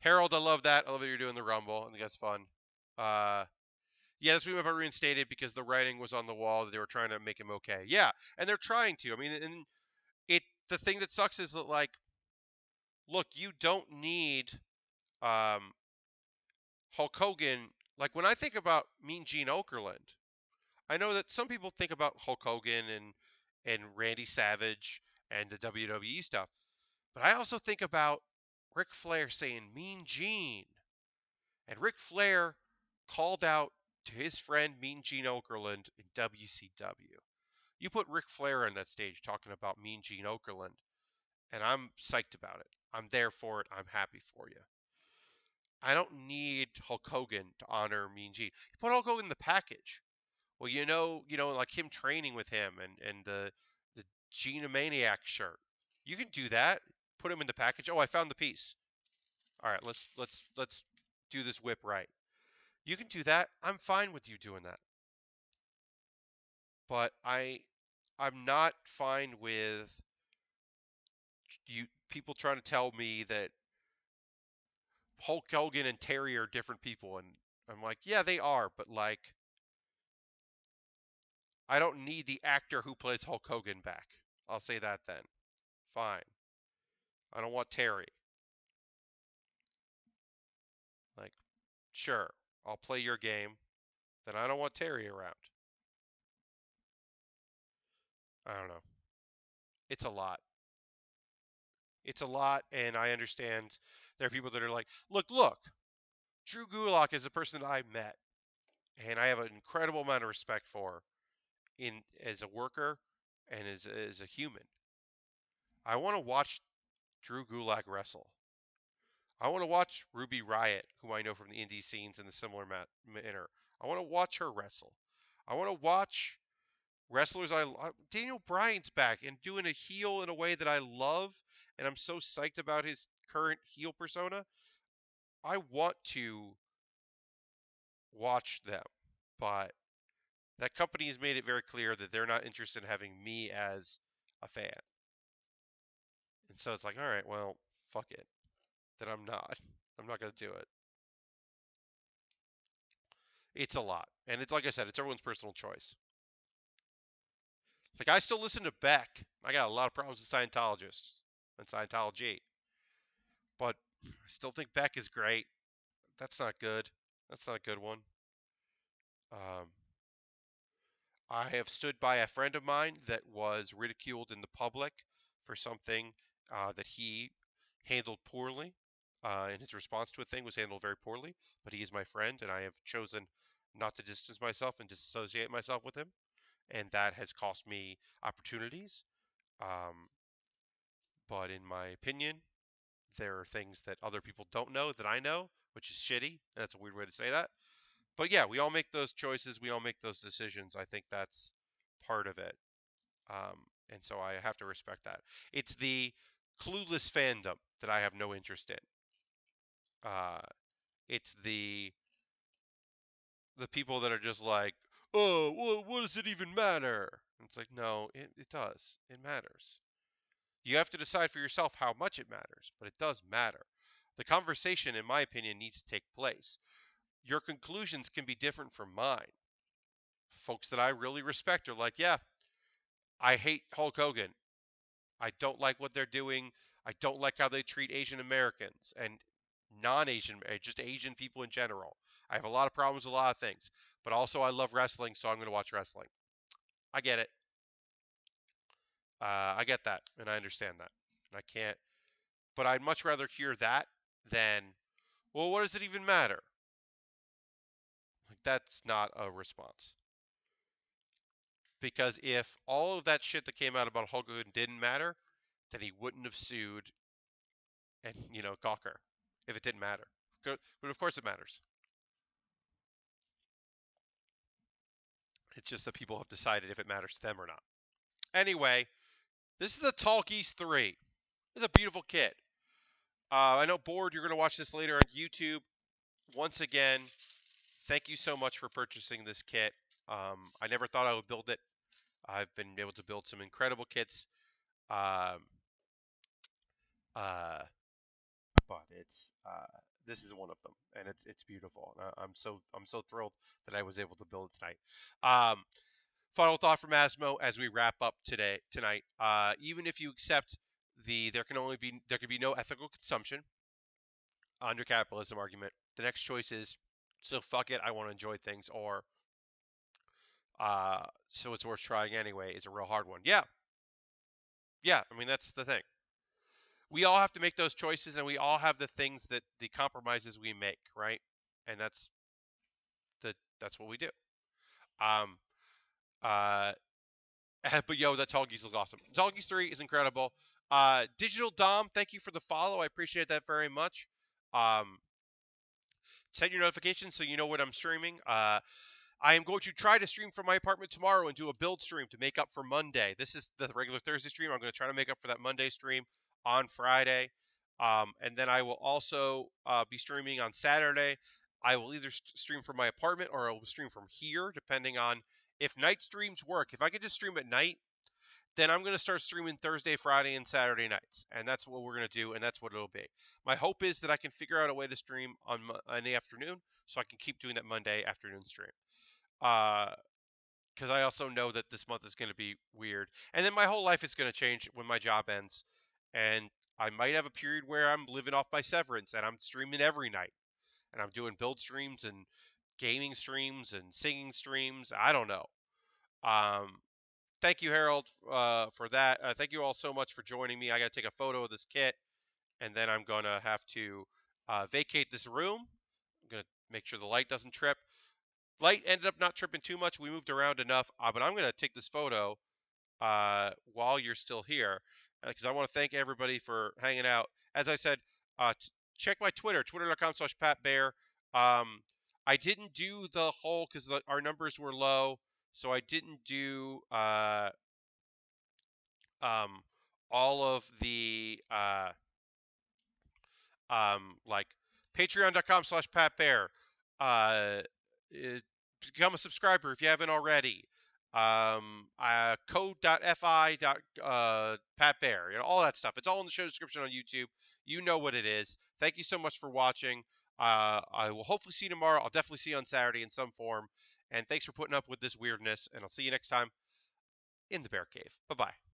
Harold, I love that. I love that you're doing the Rumble. I think that's fun. Uh, Yeah, that's what about reinstated because the writing was on the wall that they were trying to make him okay. Yeah, and they're trying to. I mean, and the thing that sucks is that like, look, you don't need um Hulk Hogan. Like when I think about Mean Gene Okerlund, I know that some people think about Hulk Hogan and Randy Savage and the WWE stuff, but I also think about Ric Flair saying Mean Gene, and Ric Flair called out to his friend Mean Gene Okerlund in WCW. You put Ric Flair on that stage talking about Mean Gene Okerlund, and I'm psyched about it. I'm there for it. I'm happy for you. I don't need Hulk Hogan to honor Mean Gene. You put Hulk Hogan in the package. Well, like him training with him and the Genomaniac shirt. You can do that. Put him in the package. Oh, I found the piece. All right, let's do this whip right. You can do that. I'm fine with you doing that. But I'm not fine with you people trying to tell me that Hulk Hogan and Terry are different people, and I'm like, yeah, they are, but like I don't need the actor who plays Hulk Hogan back. I'll say that then. Fine. I don't want Terry. Like, sure, I'll play your game. Then I don't want Terry around. I don't know. It's a lot. It's a lot, and I understand there are people that are like, look, Drew Gulak is a person that I met, and I have an incredible amount of respect for in as a worker and as a human. I want to watch Drew Gulak wrestle. I want to watch Ruby Riott, who I know from the indie scenes in the similar manner. I want to watch her wrestle. I want to watch wrestlers Daniel Bryan's back and doing a heel in a way that I love, and I'm so psyched about his current heel persona. I want to watch them, but that company has made it very clear that they're not interested in having me as a fan. And so it's like, all right, well, fuck it. Then I'm not. I'm not going to do it. It's a lot. And it's like I said, it's everyone's personal choice. Like I still listen to Beck. I got a lot of problems with Scientologists and Scientology. But I still think Beck is great. That's not good. That's not a good one. Um, I have stood by a friend of mine that was ridiculed in the public for something that he handled poorly. And his response to a thing was handled very poorly. But he is my friend, and I have chosen not to distance myself and disassociate myself with him. And that has cost me opportunities. Um, but in my opinion, there are things that other people don't know that I know, which is shitty. And that's a weird way to say that. But yeah, we all make those choices. We all make those decisions. I think that's part of it. And so I have to respect that. It's the clueless fandom that I have no interest in. Uh, it's the people that are just like, oh, what does it even matter? And it's like, no, it does. It matters. You have to decide for yourself how much it matters, but it does matter. The conversation, in my opinion, needs to take place. Your conclusions can be different from mine. Folks that I really respect are like, yeah, I hate Hulk Hogan. I don't like what they're doing. I don't like how they treat Asian Americans and non-Asian, just Asian people in general. I have a lot of problems with a lot of things, but also I love wrestling, so I'm going to watch wrestling. I get it. I get that, and I understand that. And I can't, but I'd much rather hear that than, well, what does it even matter? Like that's not a response. Because if all of that shit that came out about Hulk Hogan didn't matter, then he wouldn't have sued and Gawker if it didn't matter. But of course it matters. It's just that people have decided if it matters to them or not. Anyway, this is the Tallgeese 3. It's a beautiful kit. I know, Board, you're going to watch this later on YouTube. Once again, thank you so much for purchasing this kit. I never thought I would build it. I've been able to build some incredible kits. Um, uh, but it's this is one of them, and it's beautiful. I'm so thrilled that I was able to build it tonight. Final thought from Asmo as we wrap up tonight. Even if you accept there can be no ethical consumption under capitalism argument. The next choice is, so fuck it, I want to enjoy things, or So it's worth trying anyway. It's a real hard one. Yeah, yeah. I mean, that's the thing. We all have to make those choices, and we all have the things that the compromises we make, right? And that's what we do. Um, uh, but yo, that Tallgeese looks awesome. Tallgeese 3 is incredible. Digital Dom, thank you for the follow. I appreciate that very much. Um, Set your notifications so you know when I'm streaming. I am going to try to stream from my apartment tomorrow and do a build stream to make up for Monday. This is the regular Thursday stream. I'm going to try to make up for that Monday stream on Friday. And then I will also be streaming on Saturday. I will either stream from my apartment or I will stream from here, depending on if night streams work. If I could just stream at night, then I'm going to start streaming Thursday, Friday, and Saturday nights. And that's what we're going to do, and that's what it'll be. My hope is that I can figure out a way to stream on the afternoon so I can keep doing that Monday afternoon stream. Because I also know that this month is going to be weird. And then my whole life is going to change when my job ends. And I might have a period where I'm living off my severance and I'm streaming every night. And I'm doing build streams and gaming streams and singing streams. I don't know. Um, Thank you, Harold, for that. Thank you all so much for joining me. I got to take a photo of this kit, and then I'm going to have to vacate this room. I'm going to make sure the light doesn't trip. Light ended up not tripping too much. We moved around enough, but I'm going to take this photo while you're still here because I want to thank everybody for hanging out. As I said, check my Twitter, twitter.com/PatBaer. I didn't do the whole because our numbers were low, so I didn't do um, all of the like patreon.com/patbear. Uh, Become a subscriber if you haven't already. Code.fi. Patbear. You know, all that stuff. It's all in the show description on YouTube. You know what it is. Thank you so much for watching. I will hopefully see you tomorrow. I'll definitely see you on Saturday in some form. And thanks for putting up with this weirdness. And I'll see you next time in the Bear Cave. Bye bye.